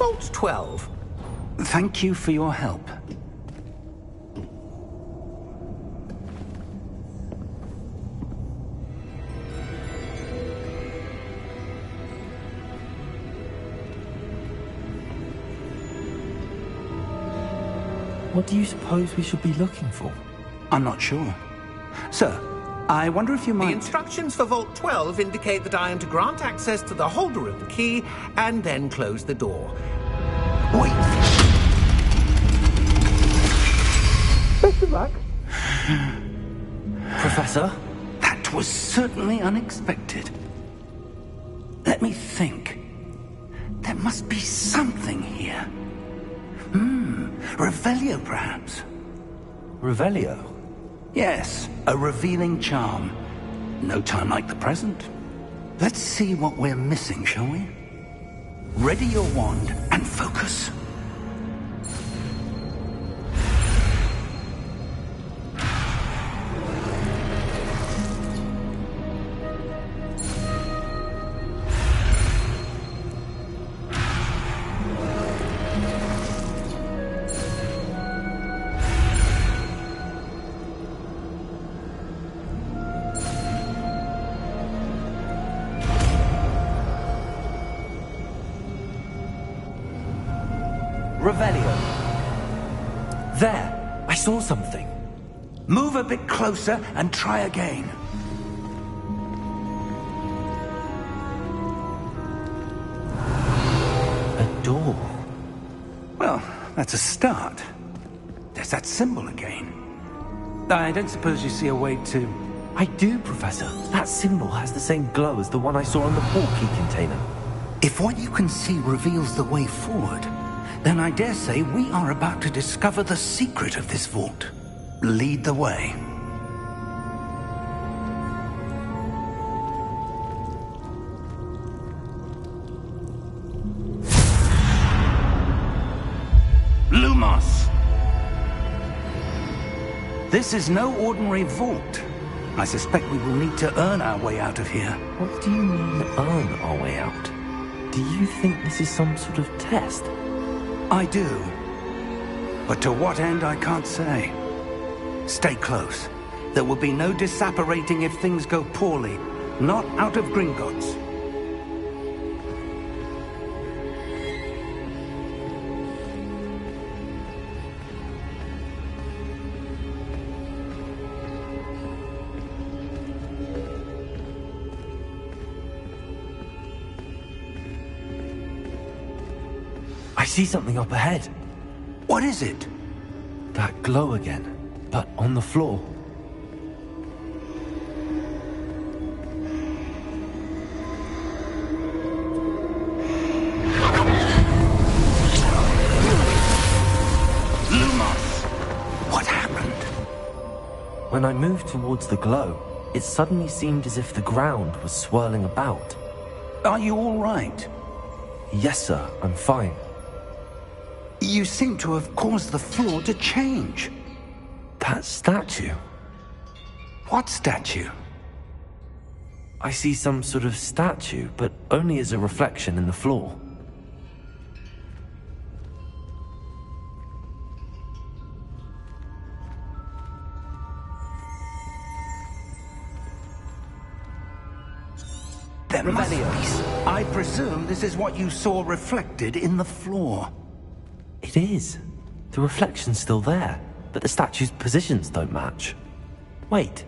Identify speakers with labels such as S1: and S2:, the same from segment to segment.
S1: Vault 12.
S2: Thank you for your help.
S3: What do you suppose we should be looking for?
S2: I'm not sure. Sir, I wonder if you might...
S1: The instructions for Vault 12 indicate that I am to grant access to the holder of the key and then close the door.
S2: Wait!
S3: Best of luck. Professor?
S2: That was certainly unexpected. Let me think. There must be something here. Revelio, perhaps?
S3: Revelio?
S2: Yes, a revealing charm. No time like the present. Let's see what we're missing, shall we? Ready your wand and focus.
S3: Revelio. There! I saw something.
S2: Move a bit closer and try again.
S3: A door.
S2: Well, that's a start. There's that symbol again. I don't suppose you see a way to...
S3: I do, Professor. That symbol has the same glow as the one I saw on the portkey container.
S2: If what you can see reveals the way forward, then I dare say we are about to discover the secret of this vault. Lead the way. Lumos! This is no ordinary vault. I suspect we will need to earn our way out of here.
S3: What do you mean, earn our way out? Do you think this is some sort of test?
S2: I do. But to what end, I can't say. Stay close. There will be no disapparating if things go poorly. Not out of Gringotts.
S3: I see something up ahead.
S2: What is it?
S3: That glow again, but on the floor.
S2: Lumos! What happened?
S3: When I moved towards the glow, it suddenly seemed as if the ground was swirling about.
S2: Are you all right?
S3: Yes, sir, I'm fine.
S2: You seem to have caused the floor to change.
S3: That statue.
S2: What statue?
S3: I see some sort of statue, but only as a reflection in the floor.
S2: There must be. I presume this is what you saw reflected in the floor.
S3: It is. The reflection's still there, but the statue's positions don't match. Wait,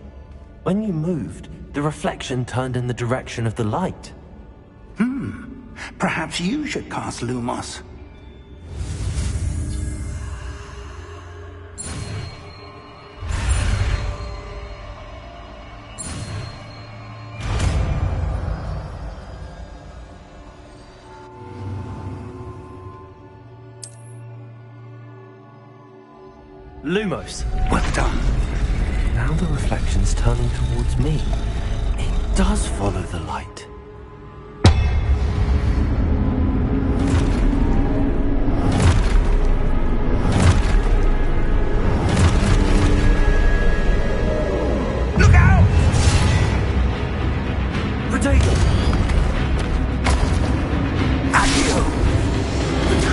S3: when you moved, the reflection turned in the direction of the light.
S2: Perhaps you should cast Lumos.
S3: Lumos.
S2: Well done.
S3: Now the reflection's turning towards me. It does follow the light.
S2: Look out!
S3: Potato!
S2: At you!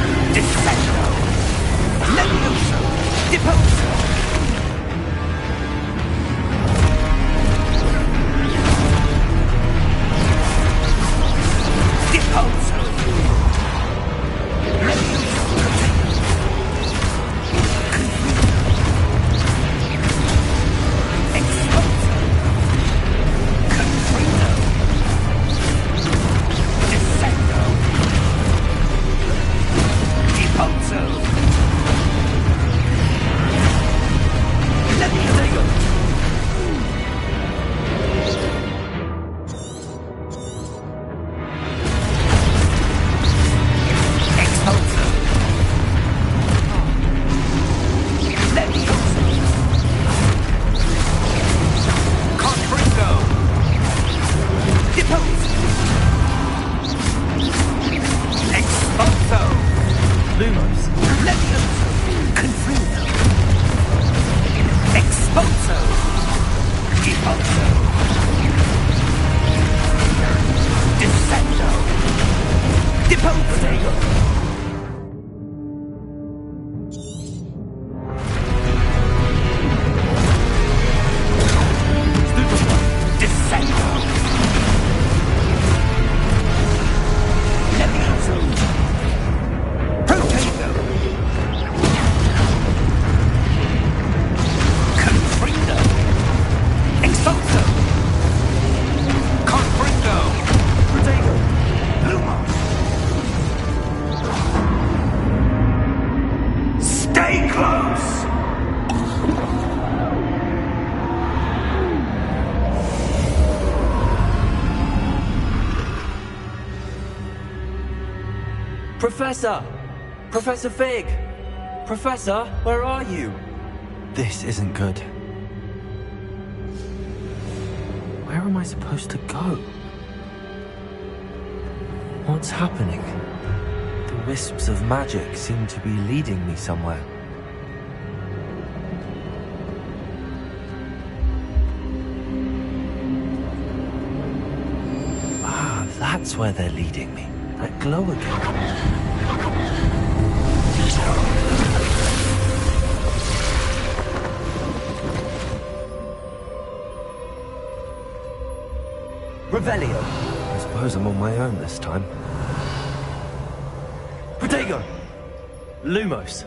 S3: Lumos.
S2: Levioso. Confringo. Expulso. Expulso. Descendo. Deposo.
S3: Professor! Professor Fig! Professor, where are you? This isn't good. Where am I supposed to go? What's happening? The wisps of magic seem to be leading me somewhere. Ah, that's where they're leading me. That glow again. Revelio. I suppose I'm on my own this time. Protego! Lumos.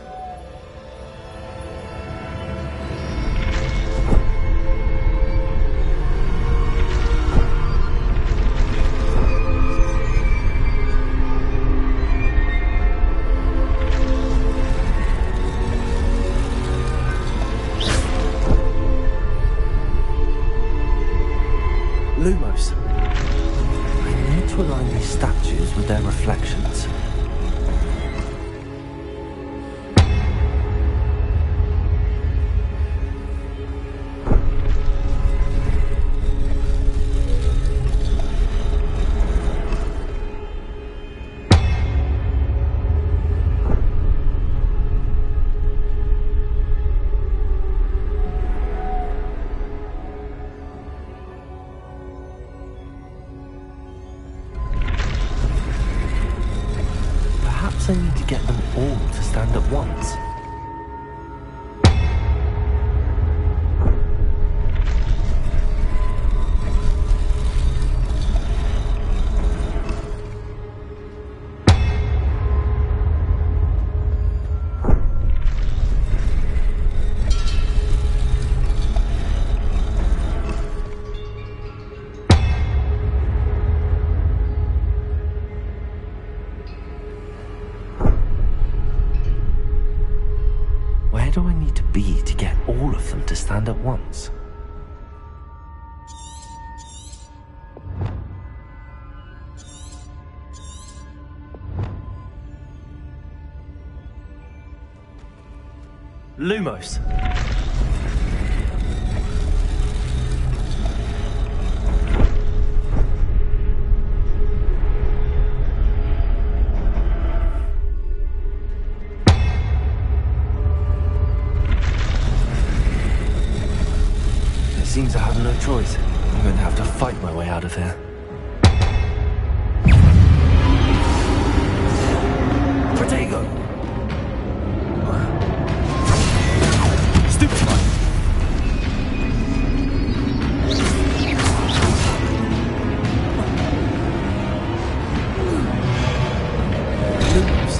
S3: Lumos. I need to align these statues with their reflections. I need to get them all to stand at once. Where do I need to be to get all of them to stand at once? Lumos. Seems I have no choice. I'm going to have to fight my way out of here. Protego! Stupefy! Lumos.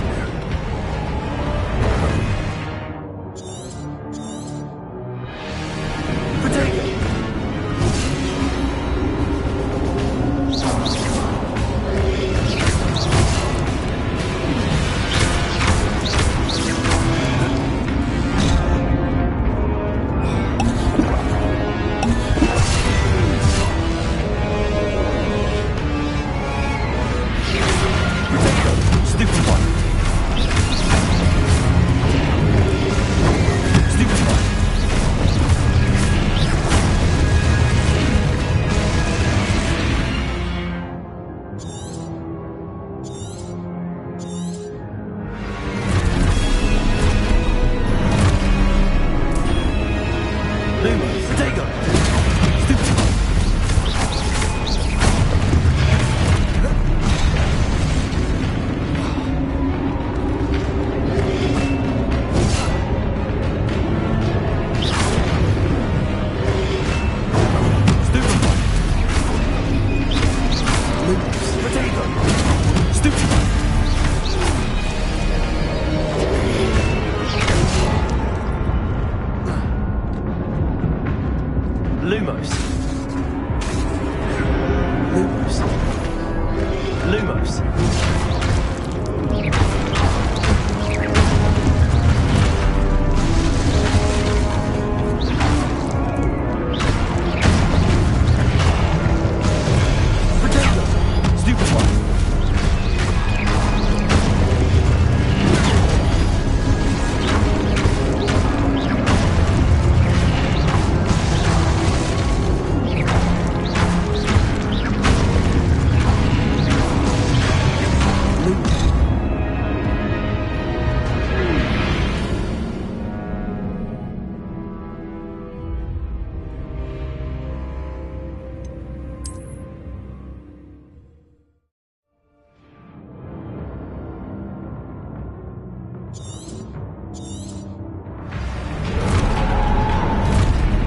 S3: Protego!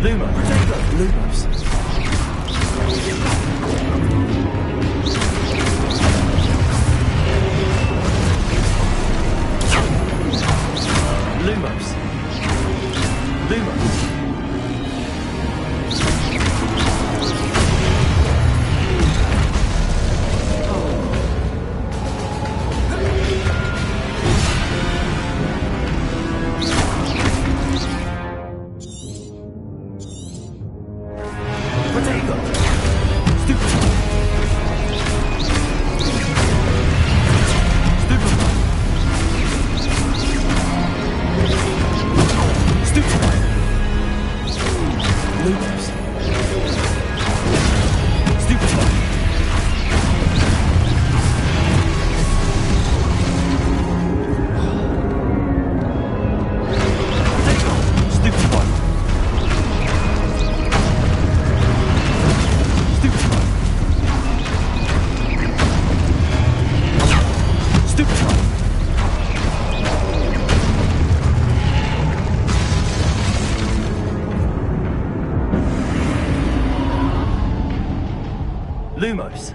S3: Lumos. Lumos. Lumos. Lumos. Lumos.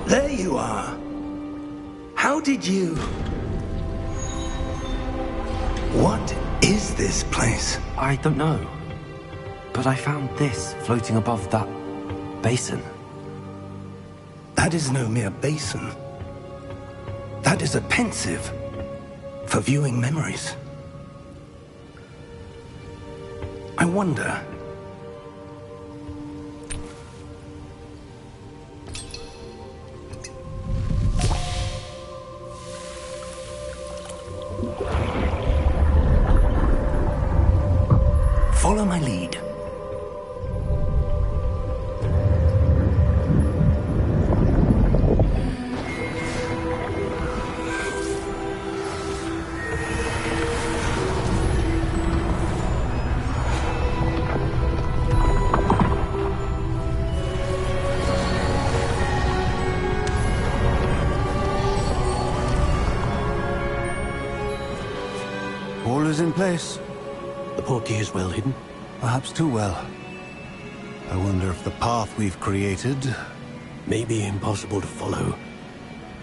S2: There you are. How did you... What is this place?
S3: I don't know. But I found this floating above that basin.
S2: That is no mere basin. That is a pensive for viewing memories. I wonder... Follow my lead.
S4: All is in place.
S5: The portkey is well hidden.
S4: Perhaps too well. I wonder if the path we've created...
S5: May be impossible to follow.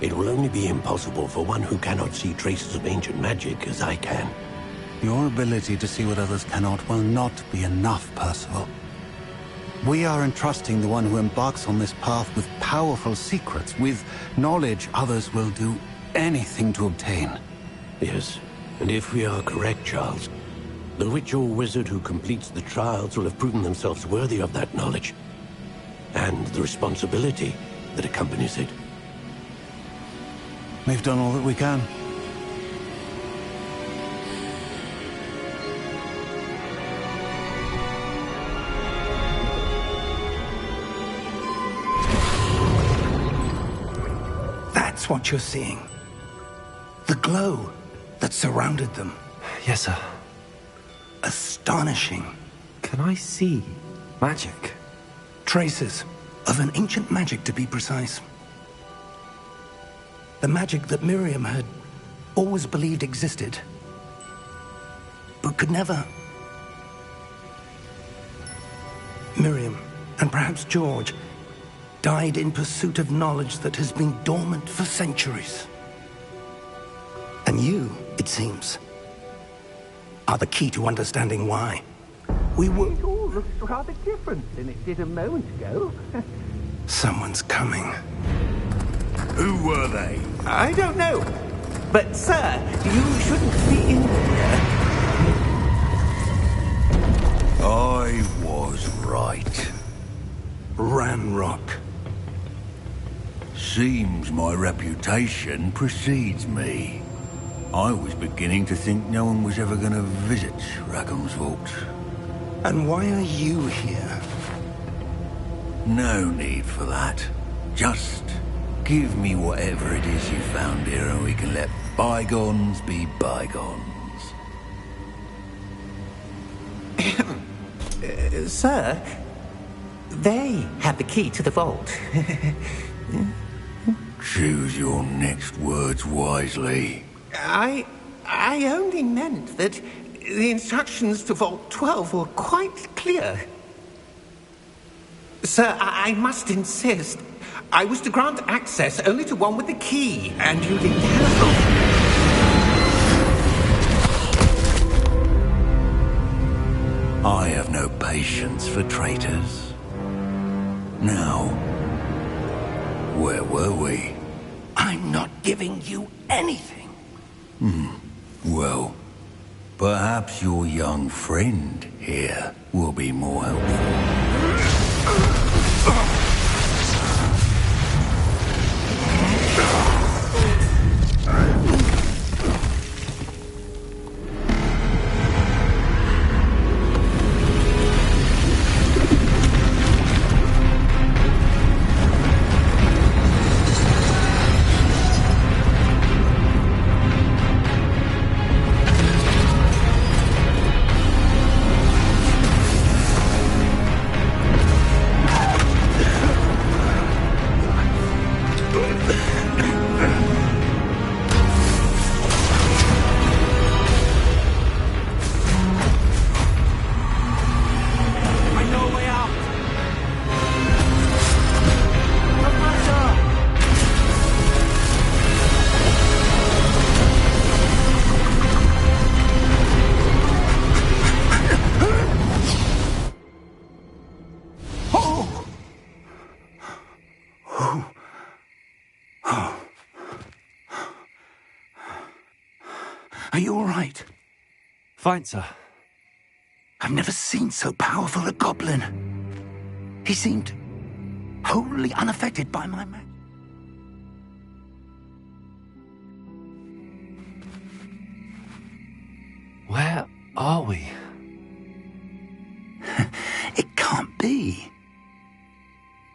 S5: It will only be impossible for one who cannot see traces of ancient magic as I can.
S4: Your ability to see what others cannot will not be enough, Percival. We are entrusting the one who embarks on this path with powerful secrets, with knowledge others will do anything to obtain.
S5: Yes, and if we are correct, Charles, the witch or wizard who completes the trials will have proven themselves worthy of that knowledge, and the responsibility that accompanies it.
S4: We've done all that we can.
S2: That's what you're seeing. The glow that surrounded them.
S3: Yes, sir.
S2: Astonishing.
S3: Can I see magic?
S2: Traces of an ancient magic, to be precise. The magic that Miriam had always believed existed, but could never. Miriam, and perhaps George, died in pursuit of knowledge that has been dormant for centuries. And you, it seems, are the key to understanding why. We were...
S1: It all looks rather different than it did a moment ago.
S2: Someone's coming.
S4: Who were they?
S1: I don't know. But, sir, you shouldn't be in here.
S4: I was right.
S2: Ranrock.
S4: Seems my reputation precedes me. I was beginning to think no one was ever going to visit Rackham's vault.
S2: And why are you here?
S4: No need for that. Just give me whatever it is you found here and we can let bygones be bygones.
S1: Sir, they have the key to the vault.
S4: Choose your next words wisely.
S1: I only meant that the instructions to Vault 12 were quite clear. Sir, I must insist. I was to grant access only to one with the key, and you didn't have...
S4: I have no patience for traitors. Now, where were we?
S2: I'm not giving you anything.
S4: Well, perhaps your young friend here will be more helpful.
S2: Are you all right?
S3: Fine, sir.
S2: I've never seen so powerful a goblin. He seemed wholly unaffected by my magic.
S3: Where are we?
S2: It can't be.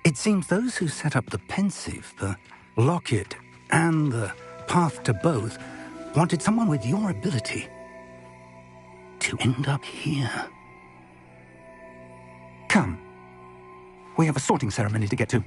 S2: It seems those who set up the pensive, the locket, and the path to both wanted someone with your ability to end up here. Come. We have a sorting ceremony to get to.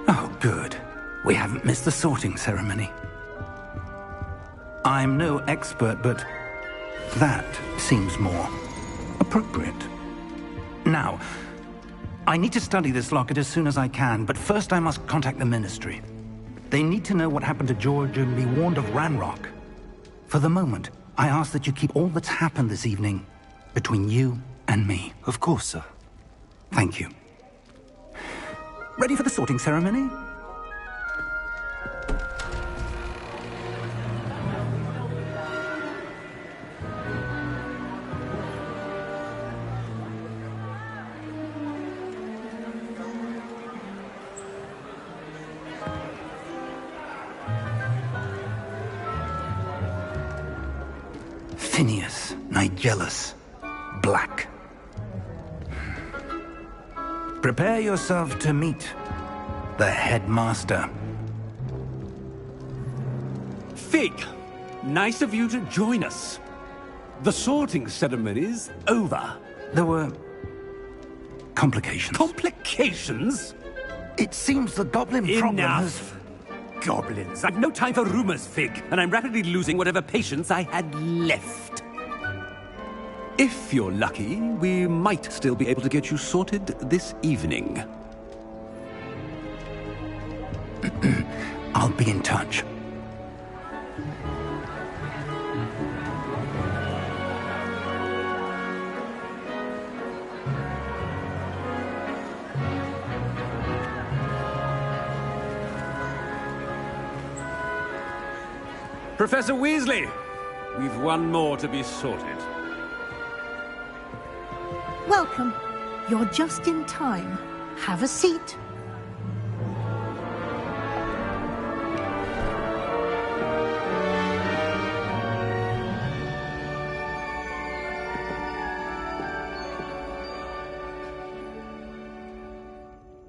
S2: Oh, good. We haven't missed the sorting ceremony. I'm no expert, but that seems more appropriate. Now, I need to study this locket as soon as I can, but first I must contact the Ministry. They need to know what happened to George and be warned of Ranrock. For the moment, I ask that you keep all that's happened this evening between you and me.
S3: Of course, sir.
S2: Thank you. Ready for the sorting ceremony? Phineas, Nigellus, Black. Prepare yourself to meet the headmaster.
S6: Fig, nice of you to join us. The sorting ceremony's over.
S2: There were complications.
S6: Complications?
S2: It seems the goblin problem has...
S6: Enough! Goblins. I've no time for rumors, Fig, and I'm rapidly losing whatever patience I had left. If you're lucky, we might still be able to get you sorted this evening.
S2: I'll be in touch.
S6: Professor Weasley, we've one more to be sorted.
S7: Welcome. You're just in time. Have a seat.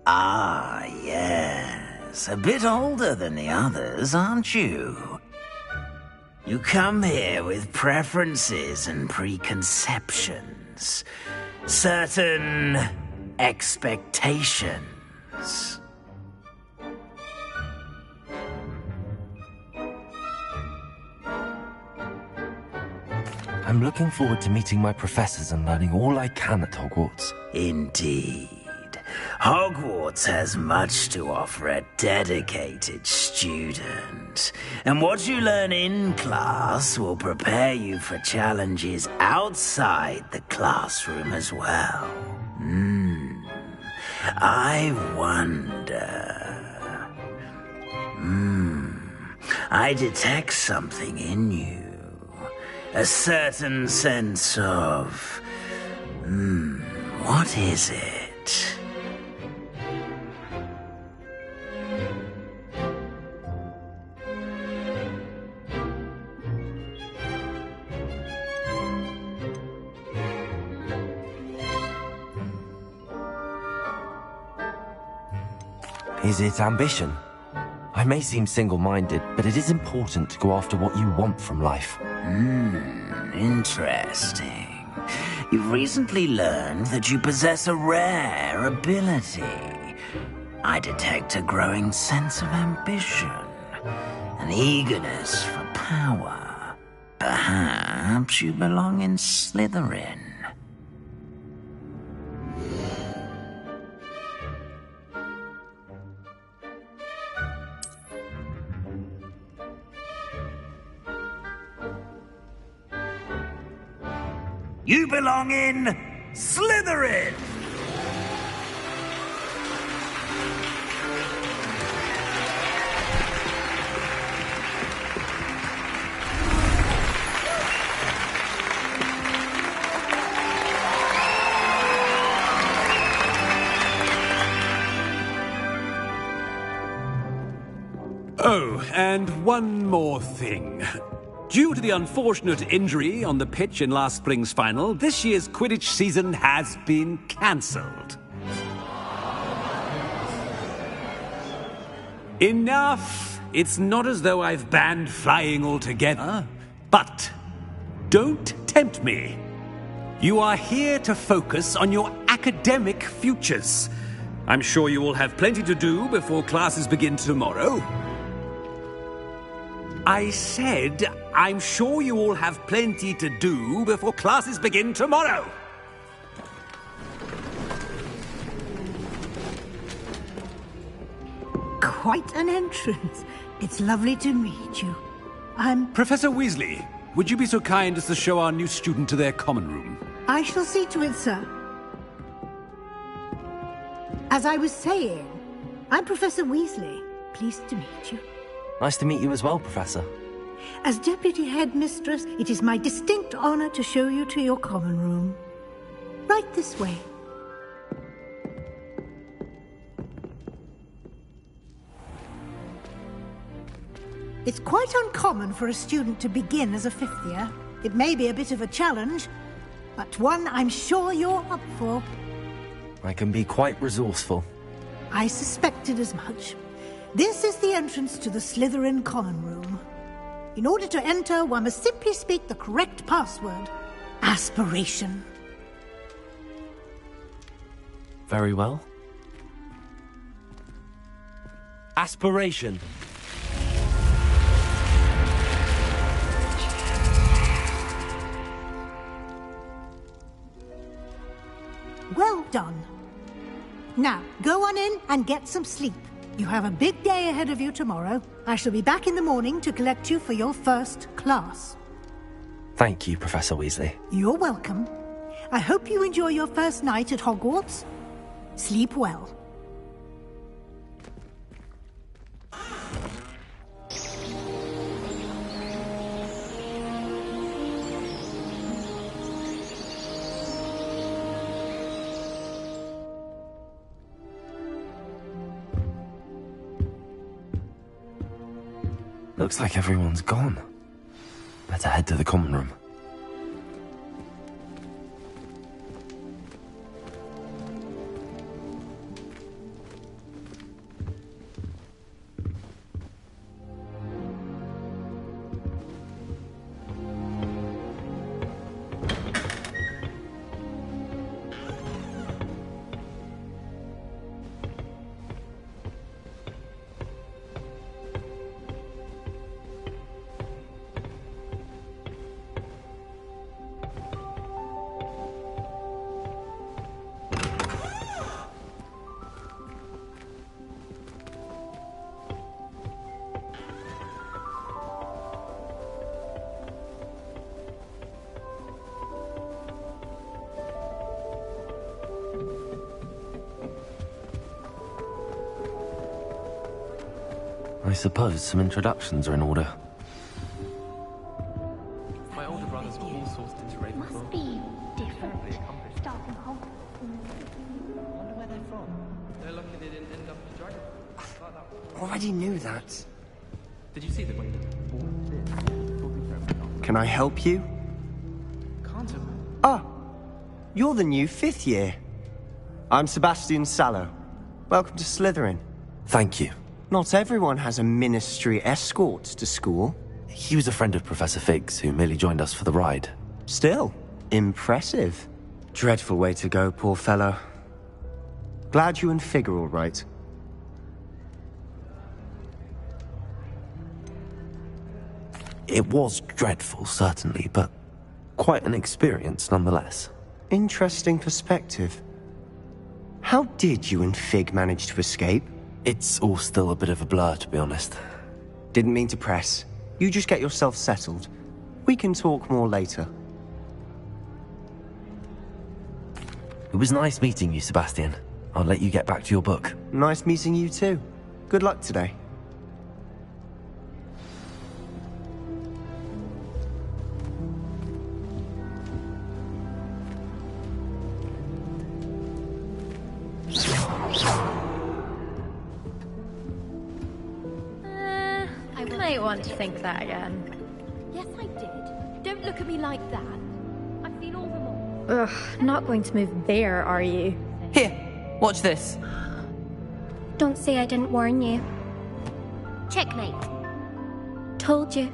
S8: Ah, yes. A bit older than the others, aren't you? You come here with preferences and preconceptions. Certain expectations.
S3: I'm looking forward to meeting my professors and learning all I can at Hogwarts.
S8: Indeed. Hogwarts has much to offer a dedicated student. And what you learn in class will prepare you for challenges outside the classroom as well. I wonder... I detect something in you. A certain sense of... what is it?
S3: Is it ambition? I may seem single-minded, but it is important to go after what you want from life.
S8: Interesting. You've recently learned that you possess a rare ability. I detect a growing sense of ambition, an eagerness for power. Perhaps you belong in Slytherin. You belong in Slytherin!
S6: Oh, and one more thing. Due to the unfortunate injury on the pitch in last spring's final, this year's Quidditch season has been cancelled. Enough! It's not as though I've banned flying altogether, but don't tempt me. You are here to focus on your academic futures. I'm sure you will have plenty to do before classes begin tomorrow. I said, I'm sure you all have plenty to do before classes begin tomorrow.
S7: quite an entrance. It's lovely to meet you. I'm...
S6: Professor Weasley, would you be so kind as to show our new student to their common room?
S7: I shall see to it, sir. As I was saying, I'm Professor Weasley. Pleased to meet you.
S3: Nice to meet you as well, Professor.
S7: As Deputy Headmistress, it is my distinct honor to show you to your common room. Right this way. It's quite uncommon for a student to begin as a fifth year. It may be a bit of a challenge, but one I'm sure you're up for.
S3: I can be quite resourceful.
S7: I suspected as much. This is the entrance to the Slytherin common room. In order to enter, one must simply speak the correct password. Aspiration.
S3: Very well. Aspiration.
S7: Well done. Now, go on in and get some sleep. You have a big day ahead of you tomorrow. I shall be back in the morning to collect you for your first class.
S3: Thank you, Professor Weasley.
S7: You're welcome. I hope you enjoy your first night at Hogwarts. Sleep well.
S3: Looks like everyone's gone. Better head to the common room. I suppose some introductions are in order.
S9: My older brothers were all sourced into Ravenclaw.
S10: Must be different. Starting home.
S9: Wonder where they're from. They're lucky they didn't end up in Dragon.
S11: Already knew that.
S9: Did you see the way?
S11: Can I help you?
S9: Can't have.
S11: Ah, you're the new fifth year. I'm Sebastian Sallow. Welcome to Slytherin.
S3: Thank you.
S11: Not everyone has a ministry escort to school.
S3: He was a friend of Professor Fig's who merely joined us for the ride.
S11: Still, impressive. Dreadful way to go, poor fellow. Glad you and Fig are all right.
S3: It was dreadful, certainly, but quite an experience nonetheless.
S11: Interesting perspective. How did you and Fig manage to escape?
S3: It's all still a bit of a blur, to be honest.
S11: Didn't mean to press. You just get yourself settled. We can talk more later.
S3: It was nice meeting you, Sebastian. I'll let you get back to your book.
S11: Nice meeting you too. Good luck today.
S10: I might want to think that again. Yes, I did. Don't look at me like that. I feel all remorse. Ugh, not going to move there, are you?
S12: Here, watch this.
S10: Don't say I didn't warn you. Checkmate. Told you.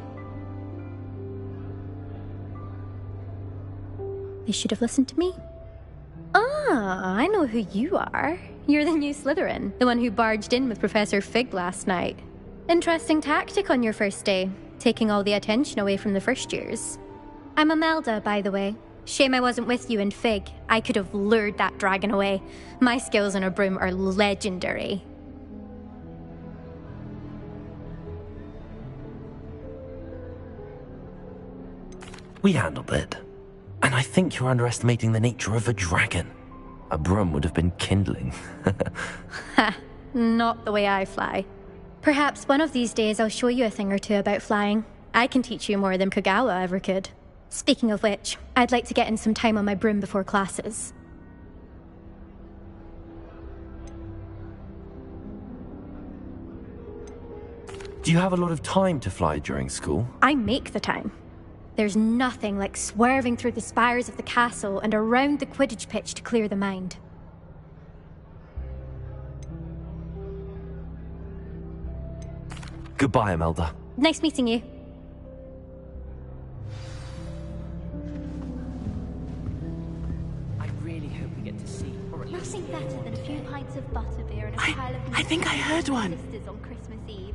S10: They should have listened to me. Ah, I know who you are. You're the new Slytherin, the one who barged in with Professor Fig last night. Interesting tactic on your first day, taking all the attention away from the first years. I'm Imelda, by the way. Shame I wasn't with you in Fig. I could have lured that dragon away. My skills on a broom are legendary.
S3: We handled it. And I think you're underestimating the nature of a dragon. A broom would have been kindling.
S10: Ha! Not the way I fly. Perhaps one of these days I'll show you a thing or two about flying. I can teach you more than Kagawa ever could. Speaking of which, I'd like to get in some time on my broom before classes.
S3: Do you have a lot of time to fly during school?
S10: I make the time. There's nothing like swerving through the spires of the castle and around the Quidditch pitch to clear the mind.
S3: Goodbye, Imelda.
S10: Nice meeting you.
S12: I really hope we get to see, or at least
S13: Nothing better than a few pints of butterbeer and a pile of
S14: I think I heard one.
S13: sisters on Christmas Eve.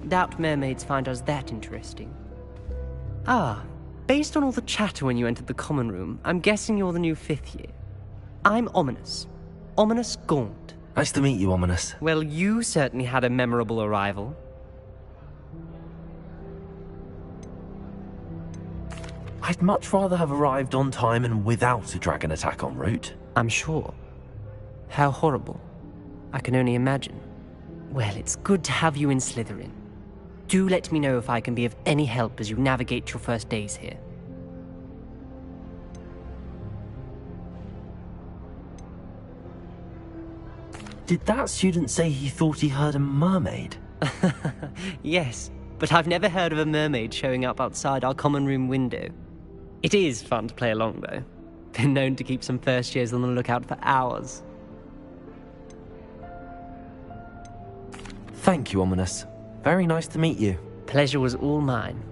S12: Doubt mermaids find us that interesting. Ah, based on all the chatter when you entered the common room, I'm guessing you're the new 5th year. I'm Ominous. Ominous Gaunt.
S3: Nice to meet you, Ominous.
S12: Well, you certainly had a memorable arrival.
S3: I'd much rather have arrived on time and without a dragon attack en route.
S12: I'm sure. How horrible. I can only imagine. Well, it's good to have you in Slytherin. Do let me know if I can be of any help as you navigate your first days here.
S3: Did that student say he thought he heard a mermaid?
S12: Yes, but I've never heard of a mermaid showing up outside our common room window. It is fun to play along, though. Been known to keep some first years on the lookout for hours.
S3: Thank you, Ominous. Very nice to meet you.
S12: Pleasure was all mine.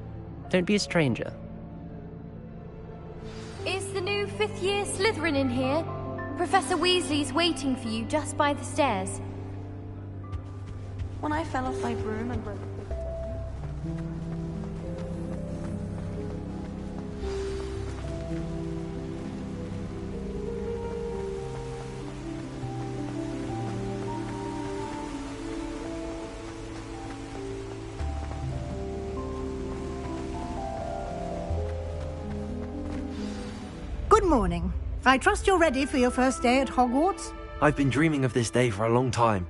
S12: Don't be a stranger.
S13: Is the new 5th year Slytherin in here? Professor Weasley's waiting for you just by the stairs.
S14: When I fell off my broom and broke
S7: Good morning. I trust you're ready for your first day at Hogwarts?
S3: I've been dreaming of this day for a long time.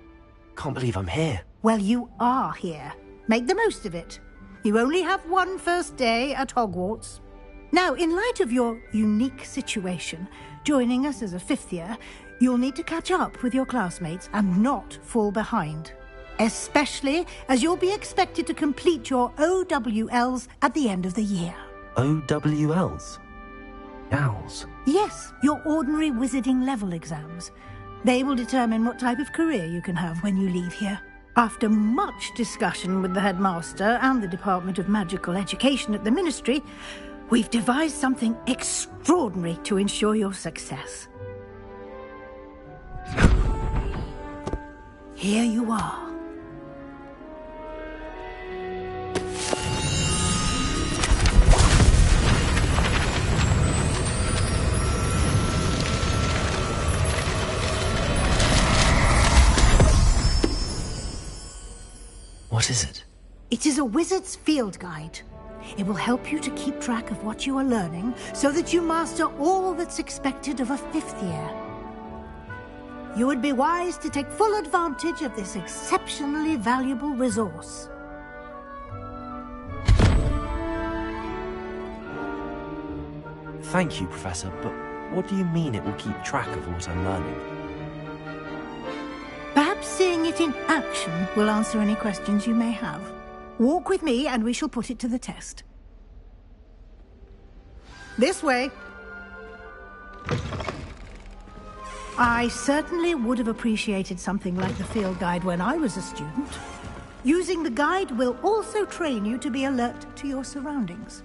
S3: Can't believe I'm here.
S7: Well, you are here. Make the most of it. You only have one first day at Hogwarts. Now, in light of your unique situation, joining us as a 5th year, you'll need to catch up with your classmates and not fall behind. Especially as you'll be expected to complete your OWLs at the end of the year.
S3: OWLs? Owls?
S7: Yes, your ordinary wizarding level exams. They will determine what type of career you can have when you leave here. After much discussion with the headmaster and the Department of Magical Education at the Ministry, we've devised something extraordinary to ensure your success. Here you are.
S3: What is it?
S7: It is a wizard's field guide. It will help you to keep track of what you are learning so that you master all that's expected of a 5th year. You would be wise to take full advantage of this exceptionally valuable resource.
S3: Thank you, Professor, but what do you mean it will keep track of what I'm learning?
S7: Perhaps seeing it in action will answer any questions you may have. Walk with me and we shall put it to the test. This way. I certainly would have appreciated something like the field guide when I was a student. Using the guide will also train you to be alert to your surroundings.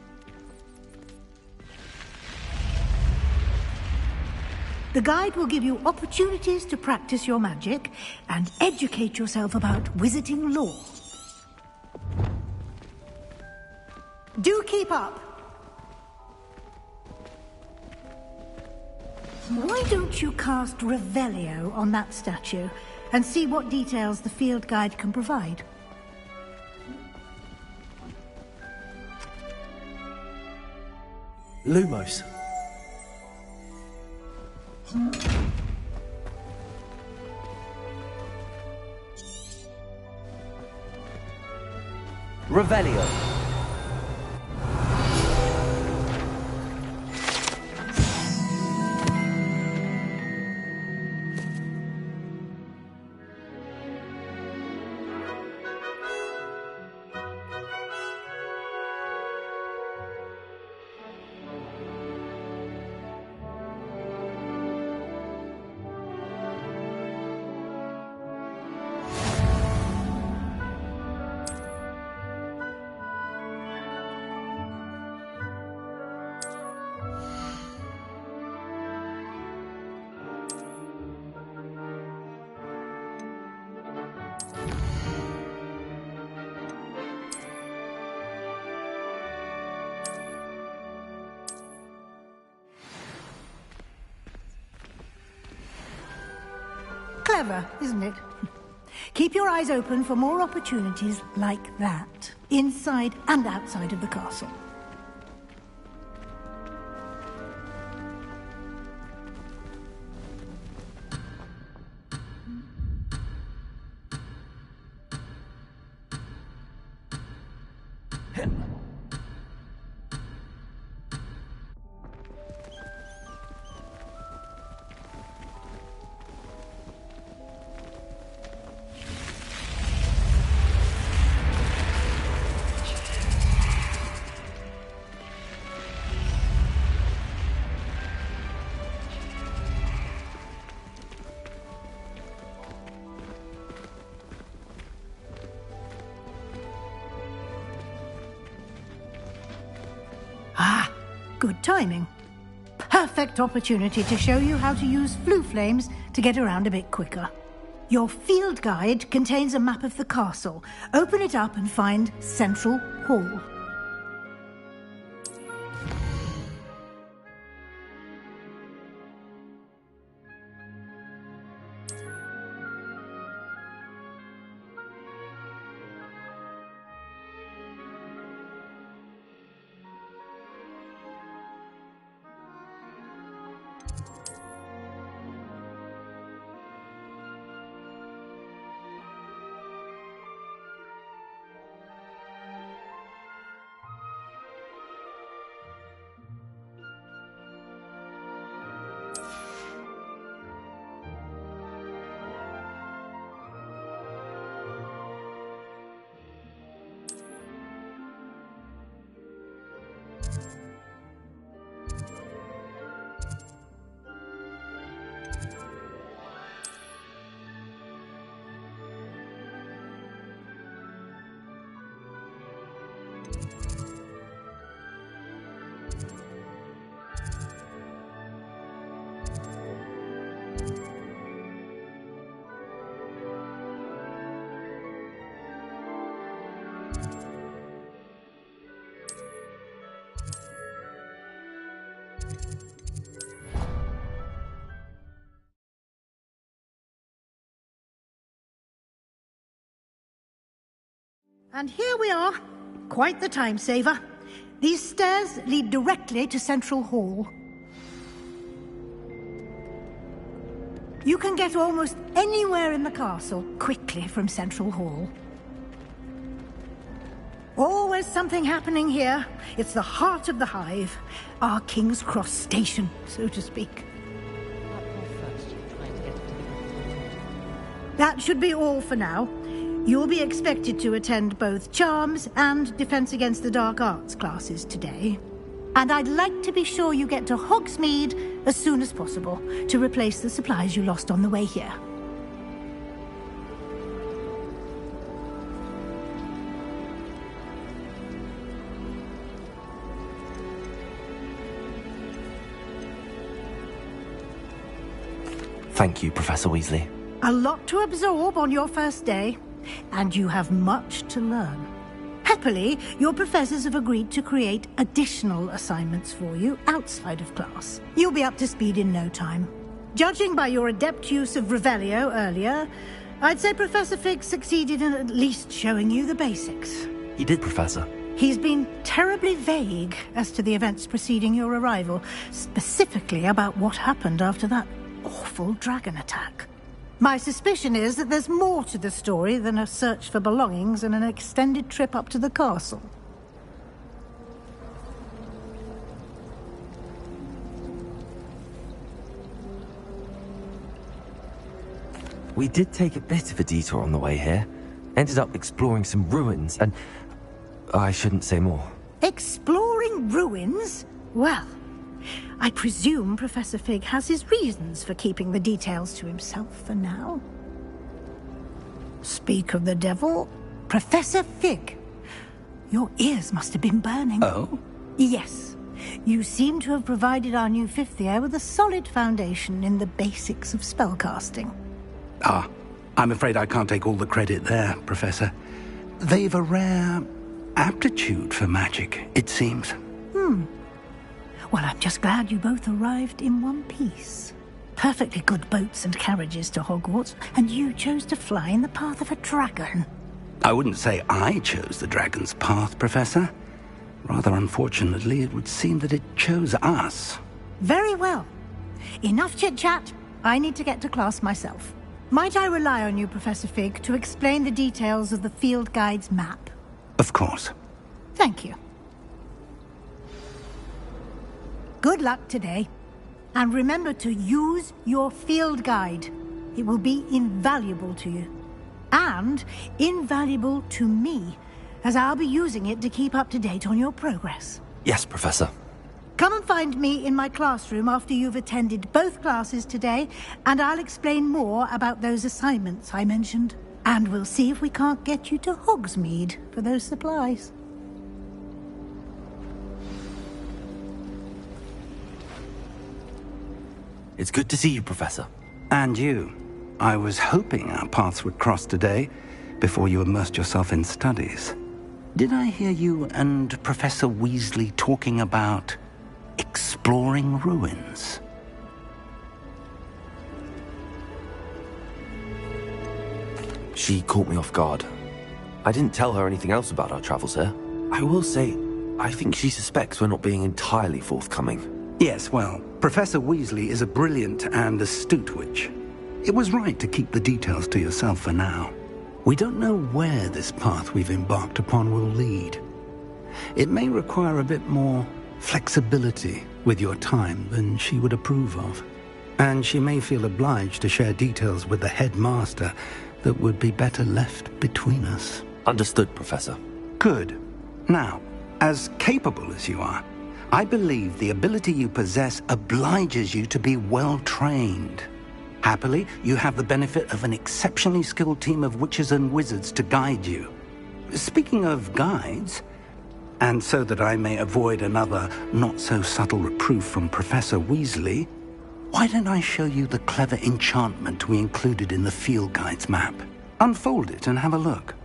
S7: The guide will give you opportunities to practice your magic and educate yourself about wizarding lore. Do keep up. Why don't you cast Revelio on that statue and see what details the field guide can provide?
S3: Lumos. Revelio.
S7: Clever, isn't it? Keep your eyes open for more opportunities like that, inside and outside of the castle. Ah, good timing. Perfect opportunity to show you how to use flue flames to get around a bit quicker. Your field guide contains a map of the castle. Open it up and find Central Hall. And here we are. Quite the time saver. These stairs lead directly to Central Hall. You can get almost anywhere in the castle quickly from Central Hall. Always something happening here. It's the heart of the hive. Our King's Cross station, so to speak. That should be all for now. You'll be expected to attend both Charms and Defense Against the Dark Arts classes today. And I'd like to be sure you get to Hogsmeade as soon as possible to replace the supplies you lost on the way here.
S3: Thank you, Professor Weasley.
S7: A lot to absorb on your first day, and you have much to learn. Happily, your professors have agreed to create additional assignments for you outside of class. You'll be up to speed in no time. Judging by your adept use of Revelio earlier, I'd say Professor Fig succeeded in at least showing you the basics.
S3: He did, Professor.
S7: He's been terribly vague as to the events preceding your arrival, specifically about what happened after that awful dragon attack. My suspicion is that there's more to the story than a search for belongings and an extended trip up to the castle.
S3: We did take a bit of a detour on the way here. Ended up exploring some ruins and... I shouldn't say more.
S7: Exploring ruins? Well, I presume Professor Fig has his reasons for keeping the details to himself for now. Speak of the devil, Professor Fig. Your ears must have been burning.
S2: Oh?
S7: Yes. You seem to have provided our new fifth year with a solid foundation in the basics of spellcasting.
S2: Ah, I'm afraid I can't take all the credit there, Professor. They've a rare aptitude for magic, it seems.
S7: Well, I'm just glad you both arrived in one piece. Perfectly good boats and carriages to Hogwarts, and you chose to fly in the path of a dragon.
S2: I wouldn't say I chose the dragon's path, Professor. Rather unfortunately, it would seem that it chose us.
S7: Very well. Enough chit-chat. I need to get to class myself. Might I rely on you, Professor Fig, to explain the details of the field guide's map?
S2: Of course.
S7: Thank you. Good luck today. And remember to use your field guide. It will be invaluable to you. And invaluable to me, as I'll be using it to keep up to date on your progress.
S3: Yes, Professor.
S7: Come and find me in my classroom after you've attended both classes today, and I'll explain more about those assignments I mentioned. And we'll see if we can't get you to Hogsmeade for those supplies.
S3: It's good to see you, Professor.
S2: And you. I was hoping our paths would cross today, before you immersed yourself in studies. Did I hear you and Professor Weasley talking about exploring ruins?
S3: She caught me off guard. I didn't tell her anything else about our travels here. I will say, I think she suspects we're not being entirely forthcoming.
S2: Yes, well, Professor Weasley is a brilliant and astute witch. It was right to keep the details to yourself for now. We don't know where this path we've embarked upon will lead. It may require a bit more flexibility with your time than she would approve of. And she may feel obliged to share details with the headmaster that would be better left between us.
S3: Understood, Professor.
S2: Good. Now, as capable as you are, I believe the ability you possess obliges you to be well-trained. Happily, you have the benefit of an exceptionally skilled team of witches and wizards to guide you. Speaking of guides, and so that I may avoid another not-so-subtle reproof from Professor Weasley, why don't I show you the clever enchantment we included in the field guide's map? Unfold it and have a look.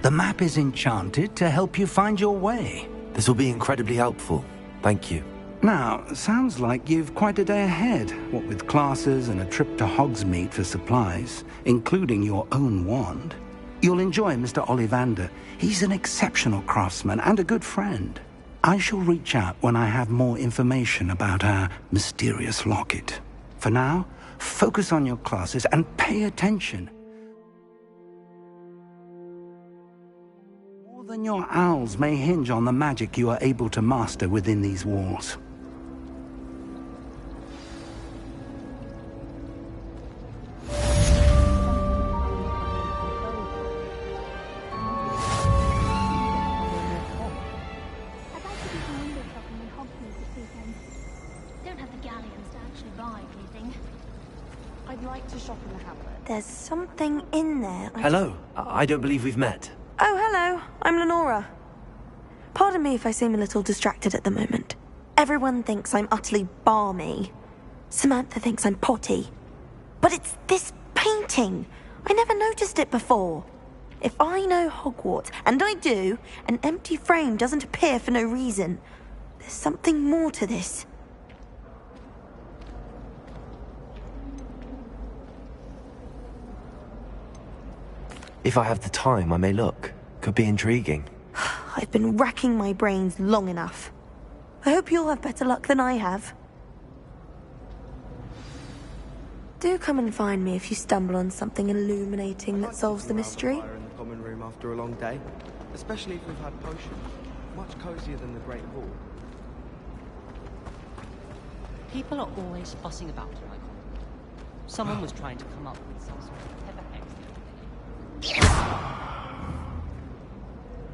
S2: The map is enchanted to help you find your way.
S3: This will be incredibly helpful. Thank you.
S2: Now, sounds like you've quite a day ahead, what with classes and a trip to Hogsmeade for supplies, including your own wand. You'll enjoy Mr. Ollivander. He's an exceptional craftsman and a good friend. I shall reach out when I have more information about our mysterious locket. For now, focus on your classes and pay attention. More than your owls may hinge on the magic you are able to master within these walls.
S14: There's something in there.
S3: Hello. I don't believe we've met.
S14: Oh, hello. I'm Lenora. Pardon me if I seem a little distracted at the moment. Everyone thinks I'm utterly balmy. Samantha thinks I'm potty. But it's this painting. I never noticed it before. If I know Hogwarts, and I do, an empty frame doesn't appear for no reason. There's something more to this.
S3: If I have the time, I may look. Could be intriguing.
S14: I've been racking my brains long enough. I hope you'll have better luck than I have. Do come and find me if you stumble on something illuminating that solves the mystery.
S9: In the common room after a long day, especially if we've had potions. Much cozier than the Great Hall.
S12: People are always fussing about it, like someone was trying to come up with some sort of clever hex the other day.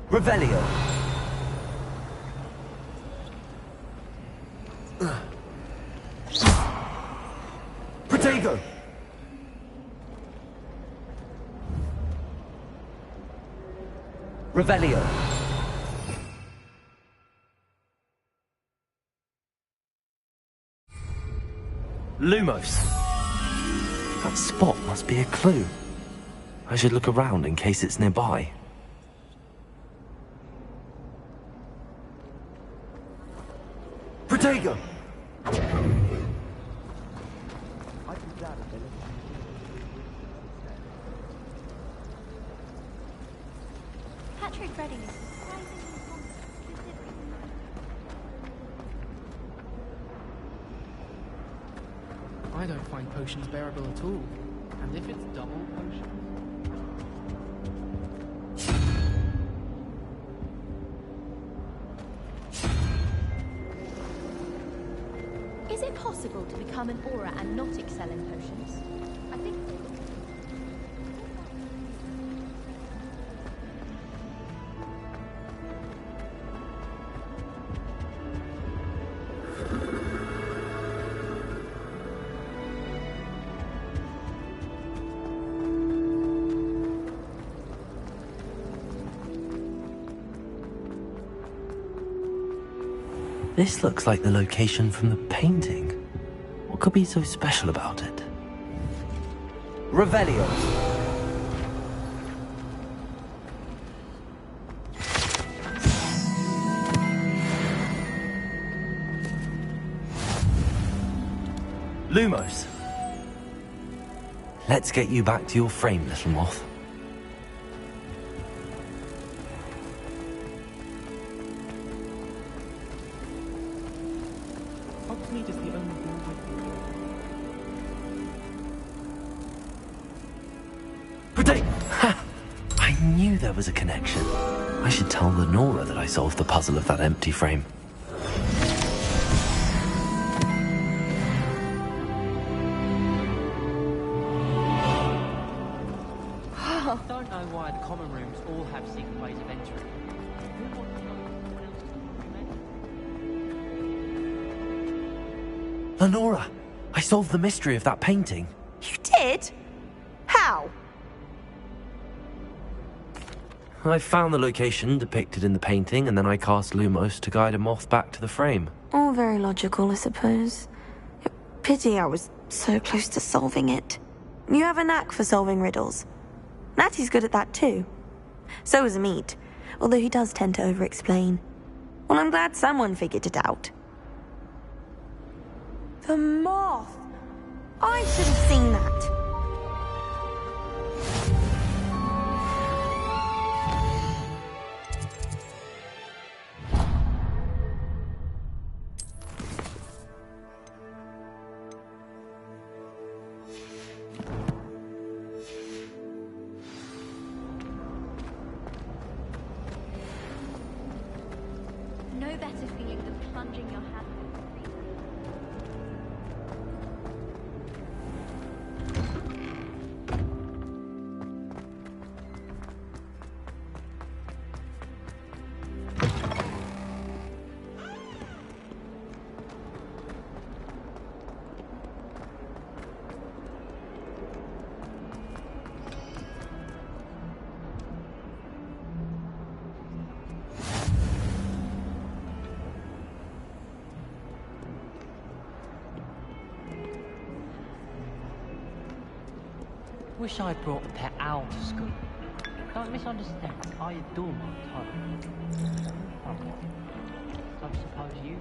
S3: Revelio. Protego. Revelio. Lumos. That spot must be a clue. I should look around in case it's nearby. Protego!
S13: Patrick Redding is
S9: I don't find potions bearable at all. And if it's double potion...
S13: Is it possible to become an aura and not excel in potions? I think...
S3: This looks like the location from the painting. What could be so special about it? Revelio. Lumos. Let's get you back to your frame, little moth.
S9: Hogsmeade is the only building.
S3: Protect! Ha! I knew there was a connection. I should tell Lenora that I solved the puzzle of that empty frame.
S12: I don't know why the common rooms all have secret ways of entering. Who wants to know what else is meant?
S3: Lenora, I solved the mystery of that painting.
S14: You did? How?
S3: I found the location depicted in the painting, and then I cast Lumos to guide a moth back to the frame.
S14: All very logical, I suppose. Pity I was so close to solving it. You have a knack for solving riddles. Natty's good at that too. So is Meat, although he does tend to over-explain. Well, I'm glad someone figured it out. The moth! I should have seen that.
S13: No better feeling than plunging your hand.
S15: Wish I'd brought a pet owl to school. Don't misunderstand. I adore my Tyrant. I suppose you would.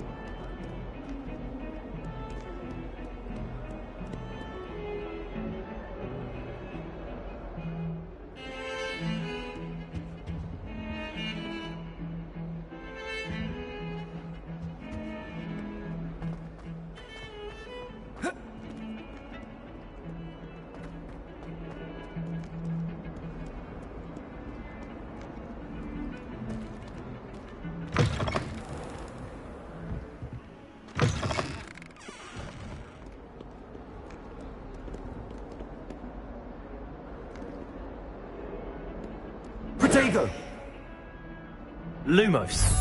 S3: Protego! Lumos.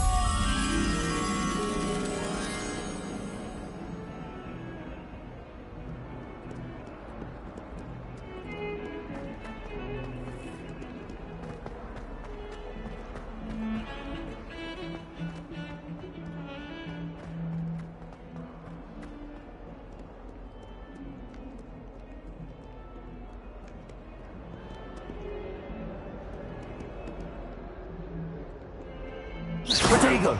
S3: Protego!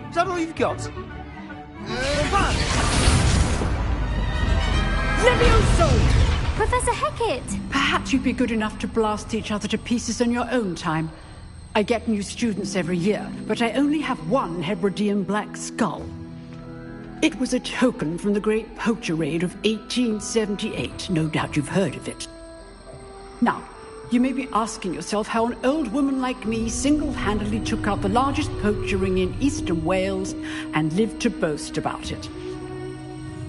S6: Is that all you've got?
S16: Levioso!
S13: Professor Hecat!
S16: Perhaps you'd be good enough to blast each other to pieces in your own time. I get new students every year, but I only have one Hebridean black skull. It was a token from the Great Poacher Raid of 1878. No doubt you've heard of it. Now, you may be asking yourself how an old woman like me single-handedly took out the largest poacher ring in eastern Wales and lived to boast about it.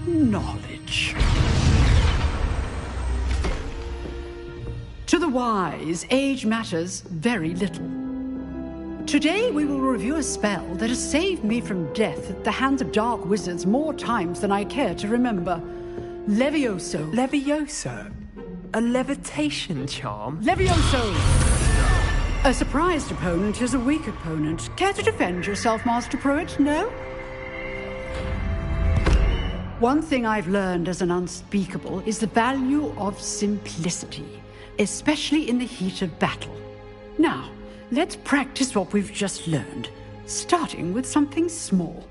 S16: Knowledge. To the wise, age matters very little. Today we will review a spell that has saved me from death at the hands of dark wizards more times than I care to remember. Levioso.
S17: Levioso? A levitation charm?
S16: Levioso! A surprised opponent is a weak opponent. Care to defend yourself, Master Pruitt? No? One thing I've learned as an unspeakable is the value of simplicity, especially in the heat of battle. Now, let's practice what we've just learned, starting with something small.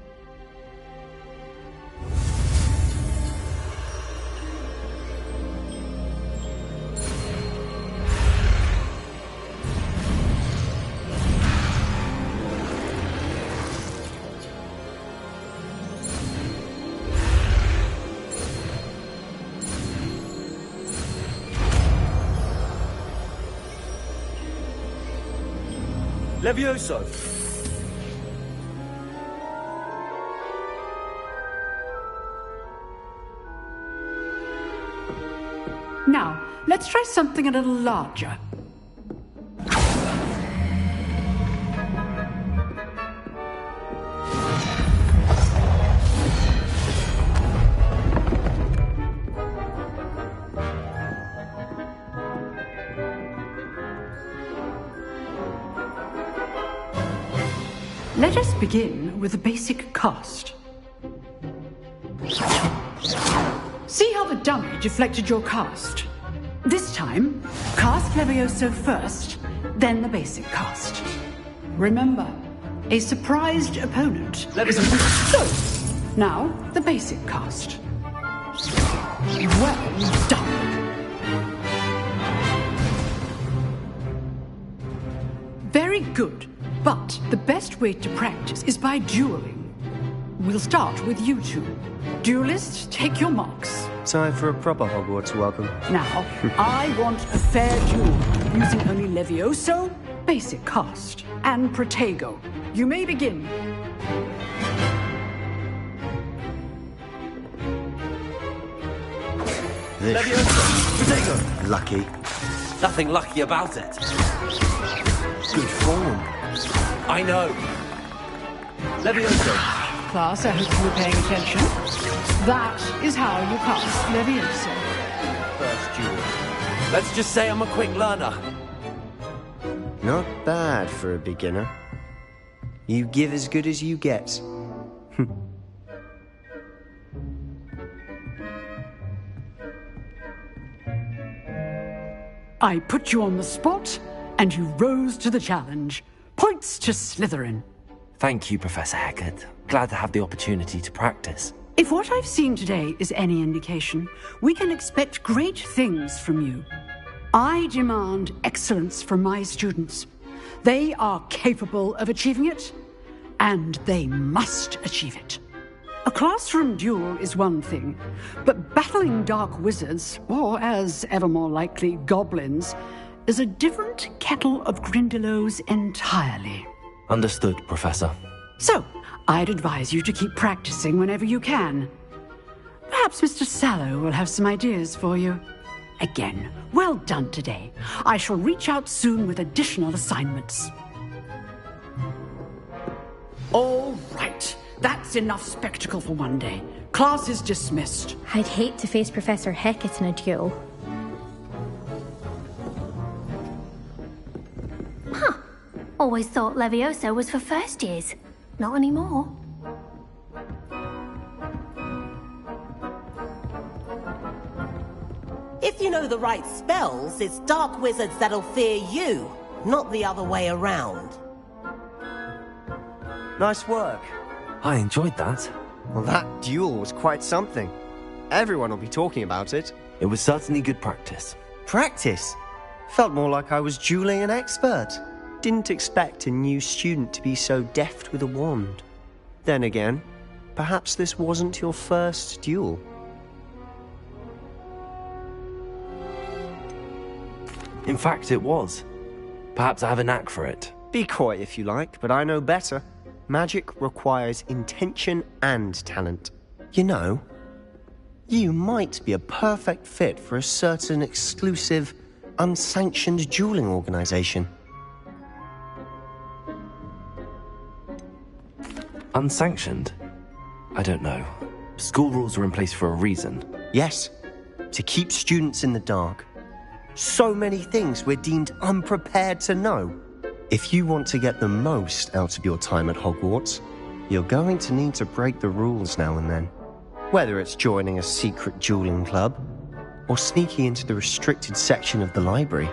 S3: Levioso!
S16: Now, let's try something a little larger. Let us begin with the basic cast. See how the dummy deflected your cast? This time, cast Levioso first, then the basic cast. Remember, a surprised opponent is so. Now, the basic cast. Well done. Very good, but the best way to practice is by dueling. We'll start with you two. Duelists, take your marks.
S11: Time for a proper Hogwarts welcome.
S16: Now, I want a fair duel, using only Levioso, basic cast, and Protego. You may begin.
S3: Levioso! Protego!
S11: Lucky.
S3: Nothing lucky about it.
S11: Good form.
S3: I know. Levioso!
S16: Class, I hope you were paying attention. That is how you cast Levioso.
S3: First duel. Let's just say I'm a quick learner.
S11: Not bad for a beginner. You give as good as you get.
S16: I put you on the spot, and you rose to the challenge. Points to Slytherin.
S3: Thank you, Professor Hecat. Glad to have the opportunity to practice.
S16: If what I've seen today is any indication, we can expect great things from you. I demand excellence from my students. They are capable of achieving it, and they must achieve it. A classroom duel is one thing, but battling dark wizards, or as ever more likely, goblins, is a different kettle of Grindylows entirely.
S3: Understood, Professor.
S16: So, I'd advise you to keep practicing whenever you can. Perhaps Mr. Sallow will have some ideas for you. Again, well done today. I shall reach out soon with additional assignments. All right. That's enough spectacle for one day. Class is dismissed.
S10: I'd hate to face Professor Hecat in a duel.
S13: Huh. Always thought Levioso was for first years. Not anymore.
S18: If you know the right spells, it's dark wizards that'll fear you, not the other way around.
S11: Nice work.
S3: I enjoyed that.
S11: Well, that duel was quite something. Everyone will be talking about it.
S3: It was certainly good practice.
S11: Practice? Felt more like I was dueling an expert. Didn't expect a new student to be so deft with a wand. Then again, perhaps this wasn't your first duel.
S3: In fact, it was. Perhaps I have a knack for it.
S11: Be coy if you like, but I know better. Magic requires intention and talent. You know, you might be a perfect fit for a certain exclusive, unsanctioned dueling organization.
S3: Unsanctioned? I don't know. School rules are in place for a reason.
S11: Yes, to keep students in the dark. So many things we're deemed unprepared to know. If you want to get the most out of your time at Hogwarts, you're going to need to break the rules now and then. Whether it's joining a secret dueling club, or sneaking into the restricted section of the library,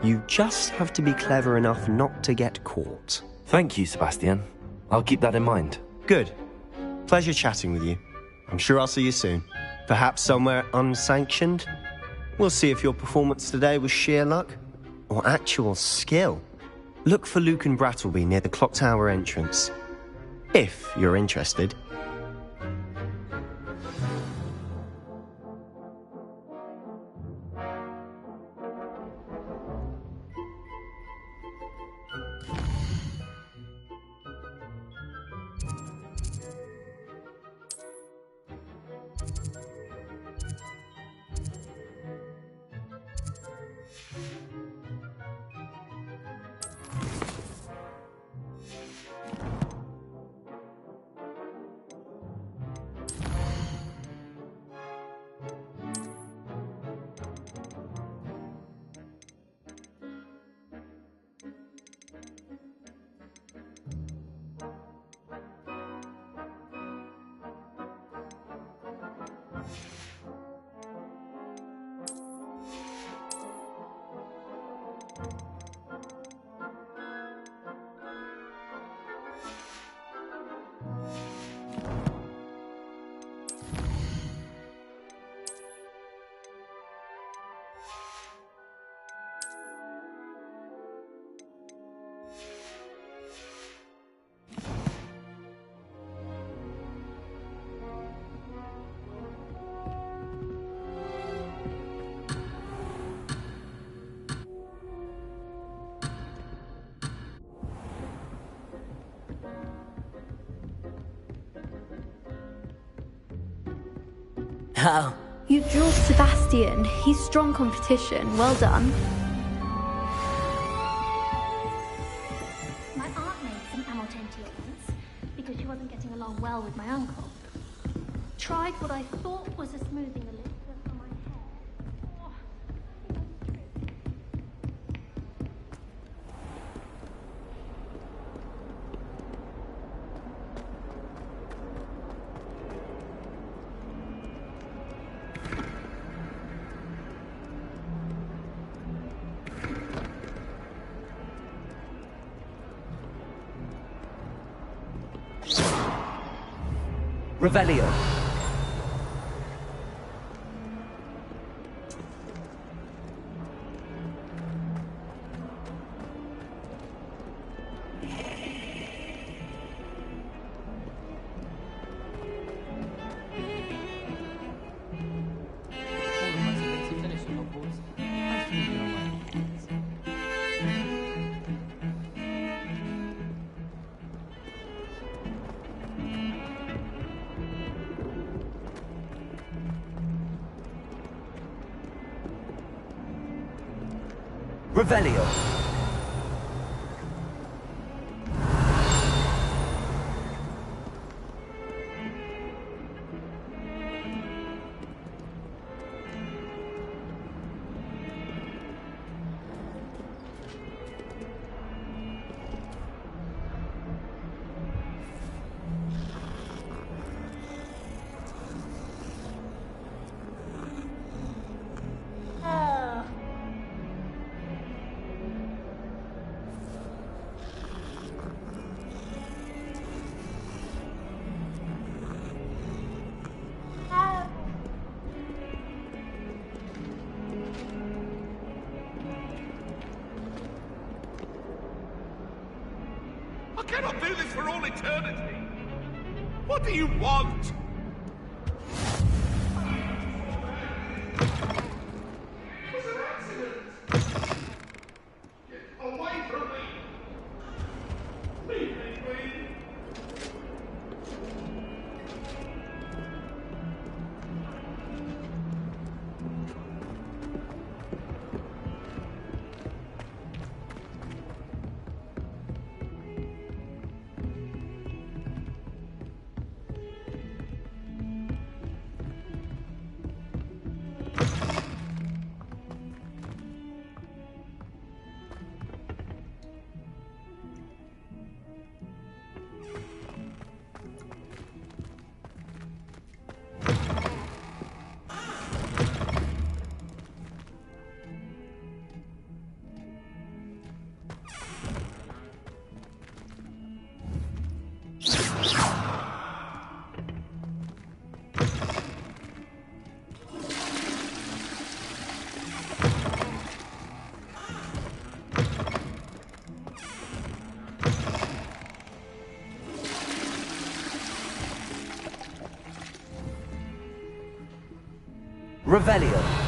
S11: you just have to be clever enough not to get caught.
S3: Thank you, Sebastian. I'll keep that in mind.
S11: Good. Pleasure chatting with you. I'm sure I'll see you soon. Perhaps somewhere unsanctioned? We'll see if your performance today was sheer luck, or actual skill. Look for Luke and Brattleby near the clock tower entrance. If you're interested.
S14: go.
S10: You drew Sebastian. He's strong competition. Well done.
S19: My aunt made some amortentia once because she wasn't getting along well with my uncle. Tried what I thought was a smoothing elixir for my hair. Oh.
S3: Revelio. Revelio.
S20: I cannot do this for all eternity. What do you want? Revelio.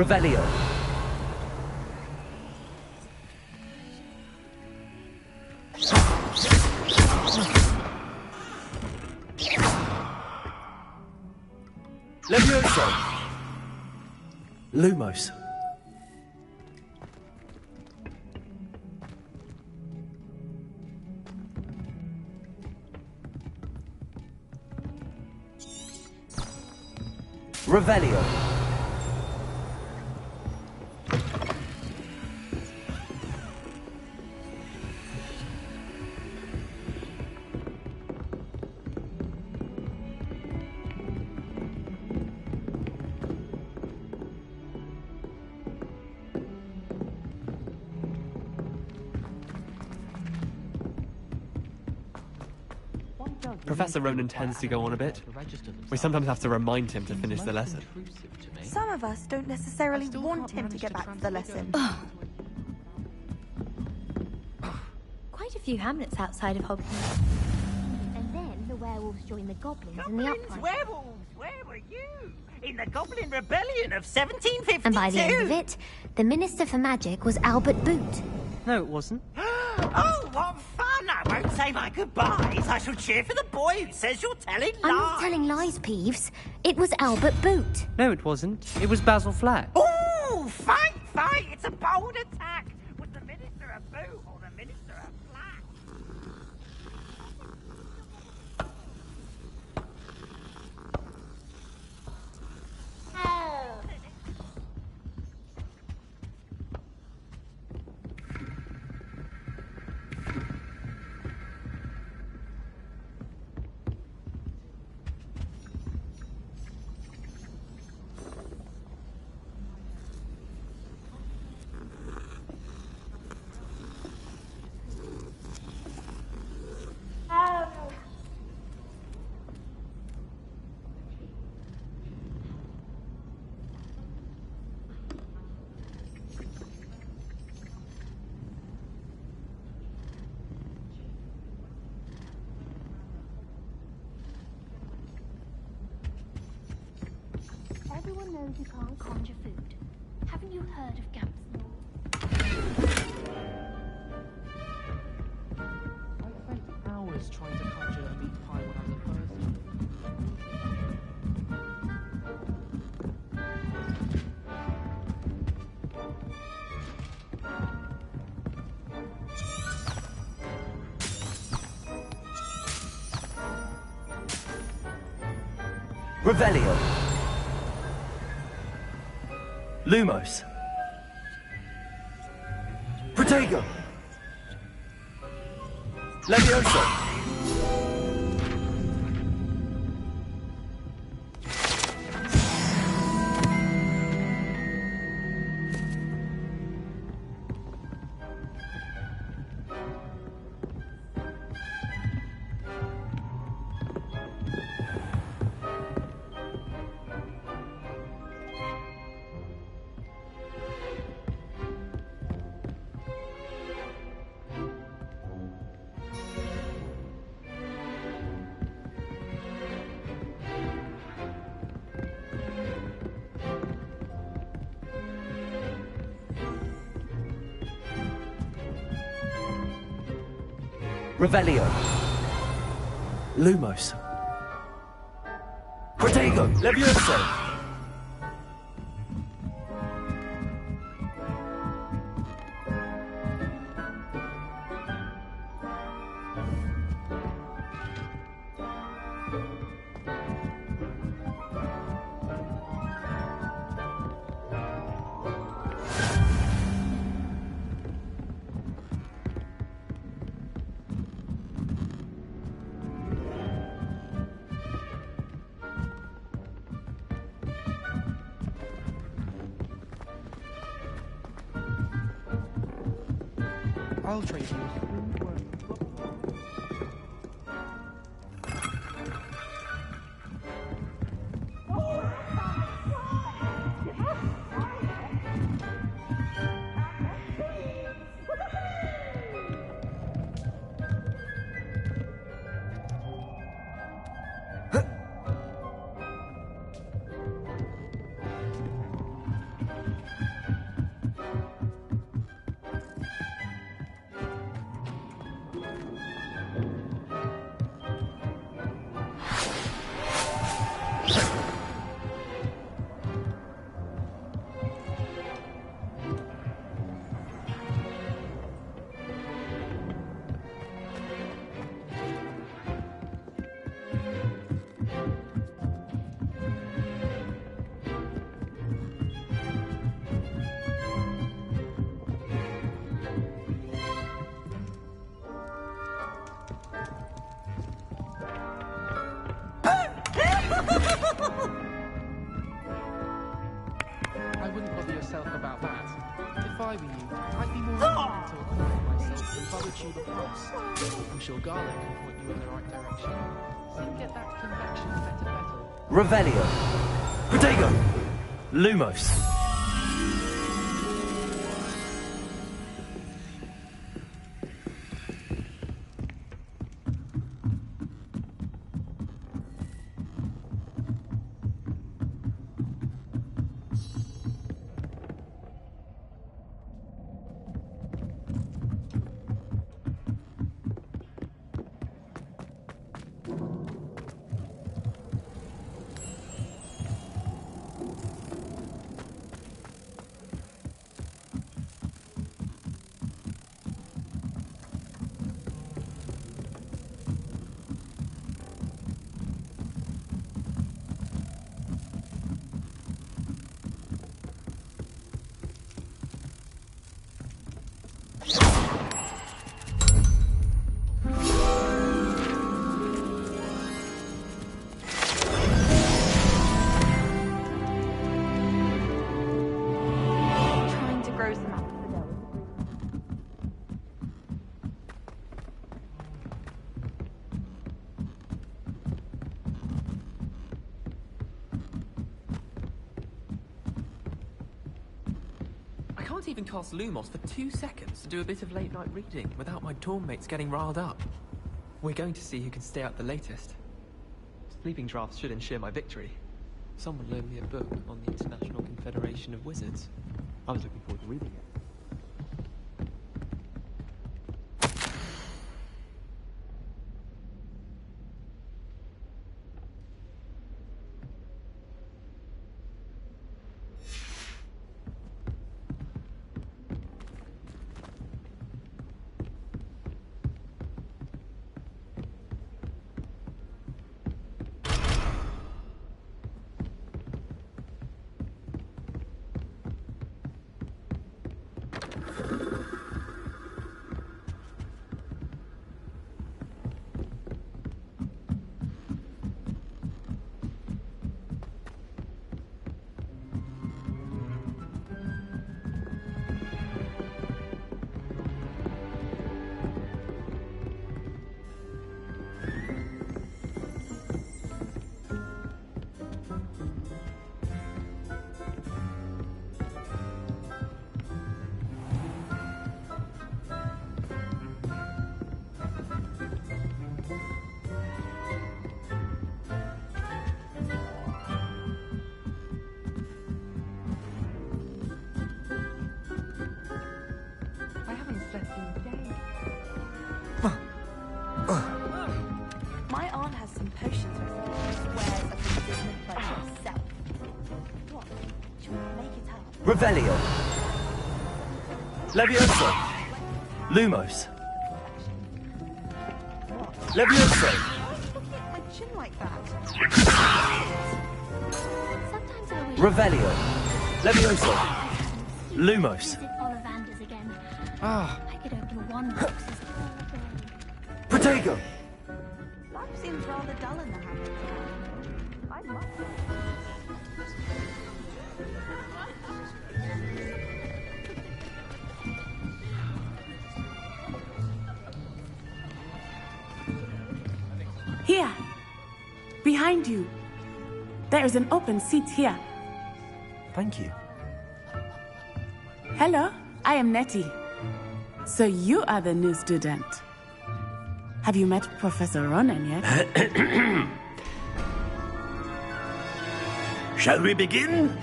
S20: Revelio. Levioso. Lumos. Revelio.
S12: Professor Ronan tends to go on a bit. We sometimes have to remind him to finish the lesson.
S14: Some of us don't necessarily want him to get back to the lesson.
S10: Quite a few hamlets outside of Hogwarts.
S19: And then the werewolves join the goblins in the uprising.
S18: Werewolves, where were you? In the Goblin Rebellion of 1752.
S19: And by the end of it, the Minister for Magic was Albert Boot.
S12: No, it wasn't.
S18: Oh, what fun! I won't say my goodbyes. I shall cheer for the boy who says you're telling lies.
S19: I'm not telling lies, Peeves. It was Albert Boot.
S12: No, it wasn't. It was Basil Flack.
S18: Oh, fight, fight! It's a bold attack. Was the Minister a Boot or the Minister a Flack?
S19: Everyone knows you can't conjure food. Haven't you heard of Gamp's Law?
S9: I spent hours trying to conjure a meat pie when I was a person.
S3: Revelio. Lumos. Protego. Levioso. Revelio. Lumos. Protego. Levioso.
S9: I'll trade you. I wouldn't bother yourself about that. If I were you, I'd be more inclined to acquit myself.
S21: and follow tube across. I'm sure Garlic can point you in the right direction. So you get that convection better.
S3: Revelio. Protego. Lumos.
S17: I can't even cast Lumos for 2 seconds to do a bit of late-night reading without my dorm mates getting riled up. We're going to see who can stay up the latest. Sleeping drafts should ensure my victory. Someone loaned me a book on the International Confederation of Wizards. I was looking forward to reading it.
S14: My aunt has some potions recipe. Swears a consistent pledge herself. What? Should we make it up?
S3: Revelio. Levioso. Lumos. Levioso.
S14: Why are you looking at my chin like that?
S19: Sometimes I wish
S3: Revelio. Levioso. Lumos.
S19: visit Ollivander's again.
S3: Ah.
S19: I could open one box all day.
S3: Protego.
S14: Life seems rather dull in the Hogwarts. I love it.
S22: Here! Behind you! There is an open seat here.
S3: Thank you.
S22: Hello, I am Nettie. So you are the new student. Have you met Professor Ronan yet?
S5: Shall we begin?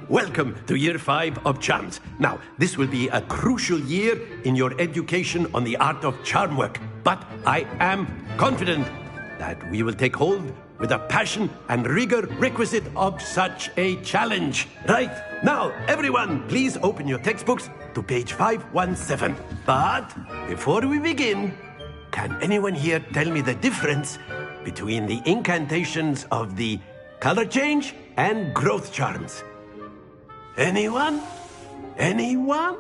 S5: Welcome to Year 5 of Charms. Now, this will be a crucial year in your education on the art of charm work, but I am confident that we will take hold with the passion and rigor requisite of such a challenge. Right, now, everyone, please open your textbooks to page 517. But before we begin, can anyone here tell me the difference between the incantations of the color change and growth charms? Anyone? Anyone?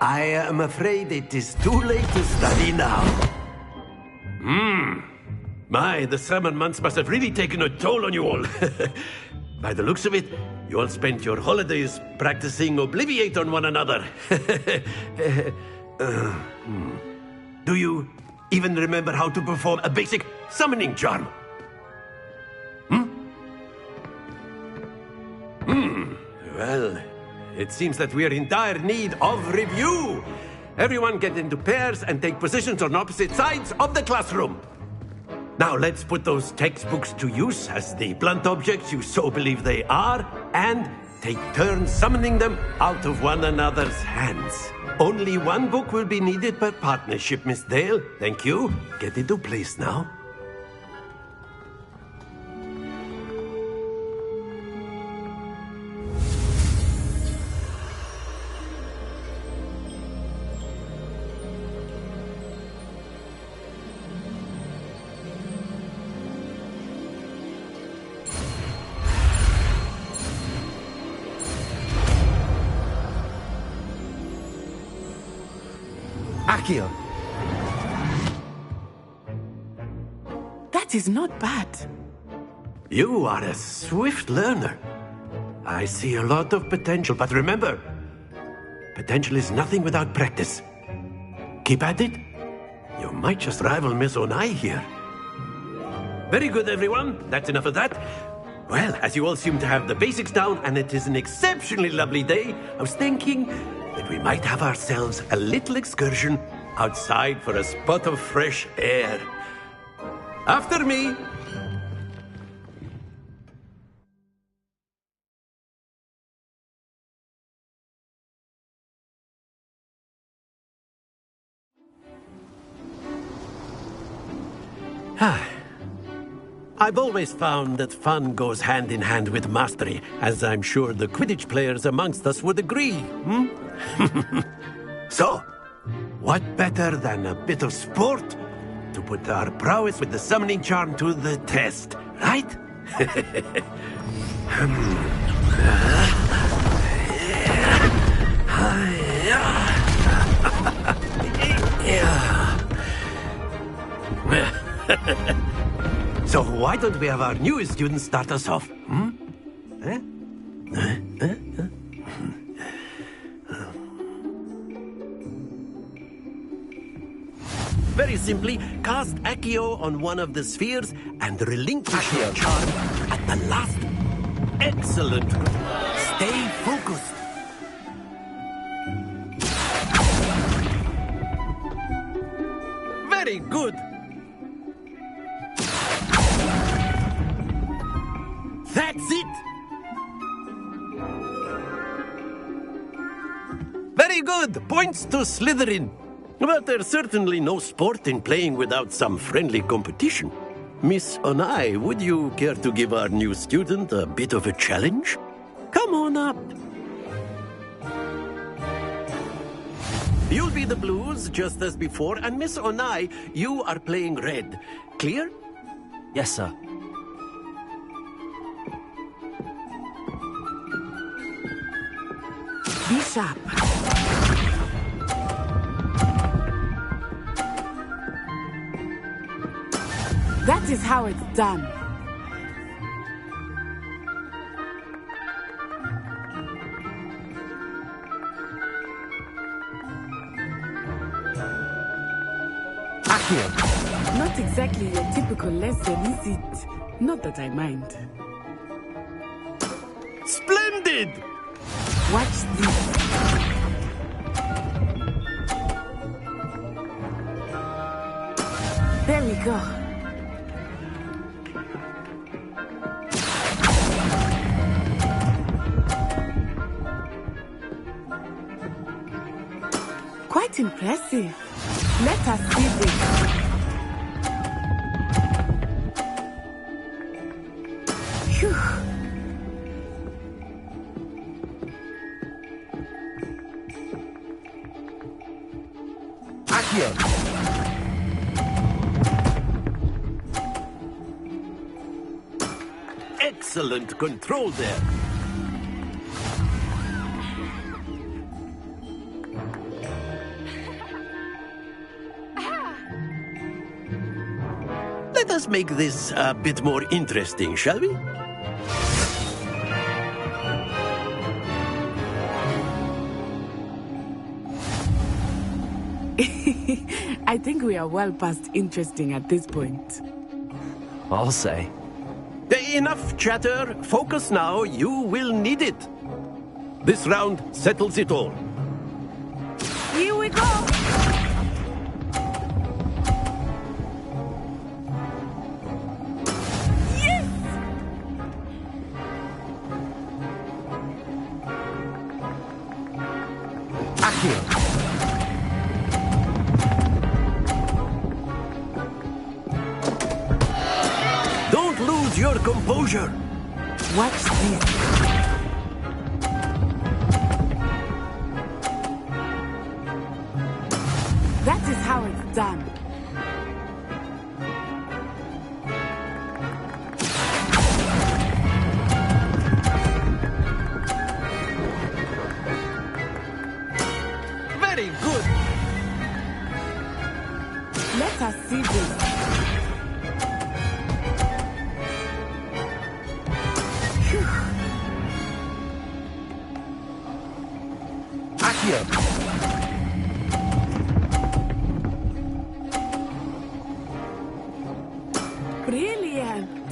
S5: I am afraid it is too late to study now. My, the summer months must have really taken a toll on you all. By the looks of it, You all spent your holidays practicing Obliviate on one another. Do you even remember how to perform a basic summoning charm? Well, it seems that we are in dire need of review. Everyone get into pairs and take positions on opposite sides of the classroom. Now let's put those textbooks to use as the blunt objects you so believe they are, and take turns summoning them out of one another's hands. Only one book will be needed per partnership, Miss Dale. Thank you. Get into place now.
S22: Akio. That is not bad.
S5: You are a swift learner. I see a lot of potential, but remember, potential is nothing without practice. Keep at it. You might just rival Miss Onai here. Very good, everyone. That's enough of that. Well, as you all seem to have the basics down, and it is an exceptionally lovely day, I was thinking that we might have ourselves a little excursion outside for a spot of fresh air. After me. I've always found that fun goes hand in hand with mastery, as I'm sure the Quidditch players amongst us would agree. So, what better than a bit of sport to put our prowess with the summoning charm to the test, right? So why don't we have our newest student start us off? Very simply, cast Accio on one of the spheres and relinquish your charm at the last. Excellent. Stay focused. Very good. That's it! Very good! Points to Slytherin. But there's certainly no sport in playing without some friendly competition. Miss Onai, would you care to give our new student a bit of a challenge? Come on up. You'll be the blues, just as before, and Miss Onai, you are playing red. Clear?
S3: Yes, sir.
S22: Be sharp. That is how it's done.
S3: Accio.
S22: Not exactly your typical lesson, is it? Not that I mind.
S5: Splendid!
S22: Watch this. There we go. Quite impressive. Let us see this. Phew.
S5: Excellent control there. Let us make this a bit more interesting, shall we?
S22: I think we are well past interesting at this point.
S3: I'll say.
S5: Enough chatter. Focus now. You will need it. This round settles it all.
S22: Here we go! Yes!
S5: Accio. Don't lose your composure.
S22: Watch this. That is how it's done.
S5: Very good.
S22: Let us see this.
S5: Accio.
S22: Brilliant.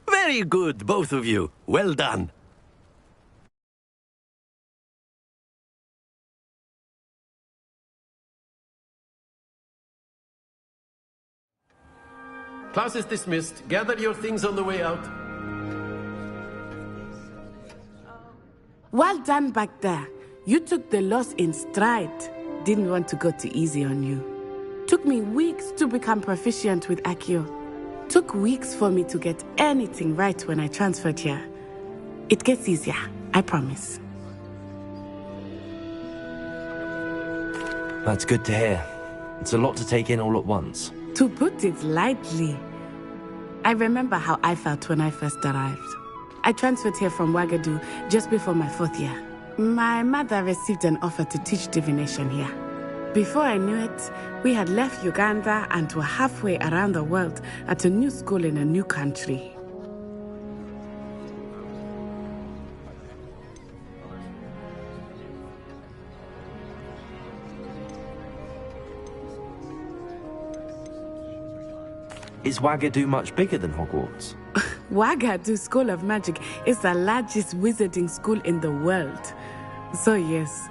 S5: Very good, both of you. Well done. Class is dismissed. Gather your things on the way out.
S22: Well done back there. You took the loss in stride. Didn't want to go too easy on you. Took me weeks to become proficient with Accio. Took weeks for me to get anything right when I transferred here. It gets easier, I promise.
S3: That's good to hear. It's a lot to take in all at once.
S22: To put it lightly, I remember how I felt when I first arrived. I transferred here from Ouagadougou just before my 4th year. My mother received an offer to teach divination here. Before I knew it, we had left Uganda and were halfway around the world at a new school in a new country.
S3: Is Ouagadougou much bigger than Hogwarts?
S22: Ouagadougou School of Magic is the largest wizarding school in the world. So yes,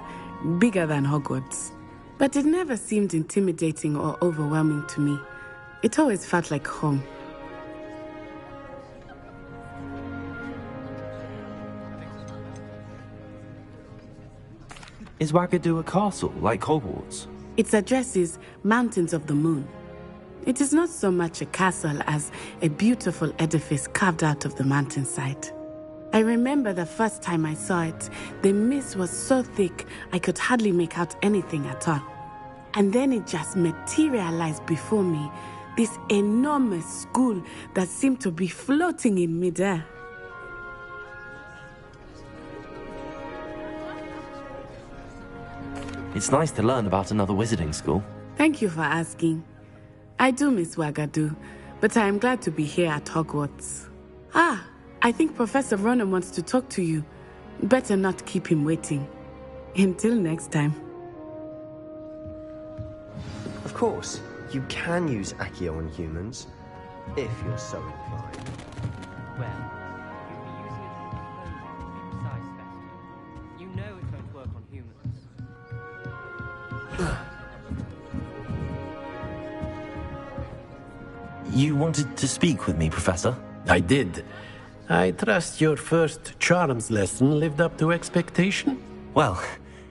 S22: bigger than Hogwarts. But it never seemed intimidating or overwhelming to me. It always felt like home.
S3: Is Ouagadougou a castle, like Hogwarts?
S22: Its address is Mountains of the Moon. It is not so much a castle as a beautiful edifice carved out of the mountainside. I remember the first time I saw it, the mist was so thick I could hardly make out anything at all. And then it just materialized before me, this enormous school that seemed to be floating in midair.
S3: It's nice to learn about another wizarding school.
S22: Thank you for asking. I do miss Ouagadougou, but I am glad to be here at Hogwarts. Ah, I think Professor Ronan wants to talk to you. Better not keep him waiting. Until next time.
S11: Of course, you can use Accio on humans, if you're so inclined.
S12: Well, you'll be using it on clothing to be precise, Betsy. You know it won't work on humans.
S3: You wanted to speak with me, Professor?
S5: I did. I trust your first charms lesson lived up to expectation?
S3: Well,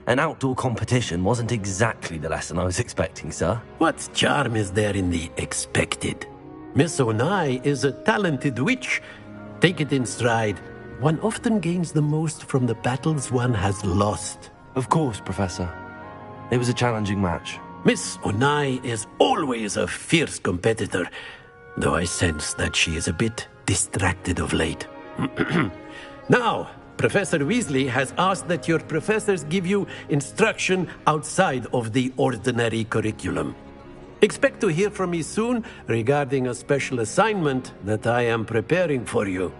S3: an outdoor competition wasn't exactly the lesson I was expecting, sir.
S5: What charm is there in the expected? Miss Onai is a talented witch. Take it in stride. One often gains the most from the battles one has lost.
S3: Of course, Professor. It was a challenging match.
S5: Miss Onai is always a fierce competitor, though I sense that she is a bit distracted of late. Now, Professor Weasley has asked that your professors give you instruction outside of the ordinary curriculum. Expect to hear from me soon regarding a special assignment that I am preparing for you.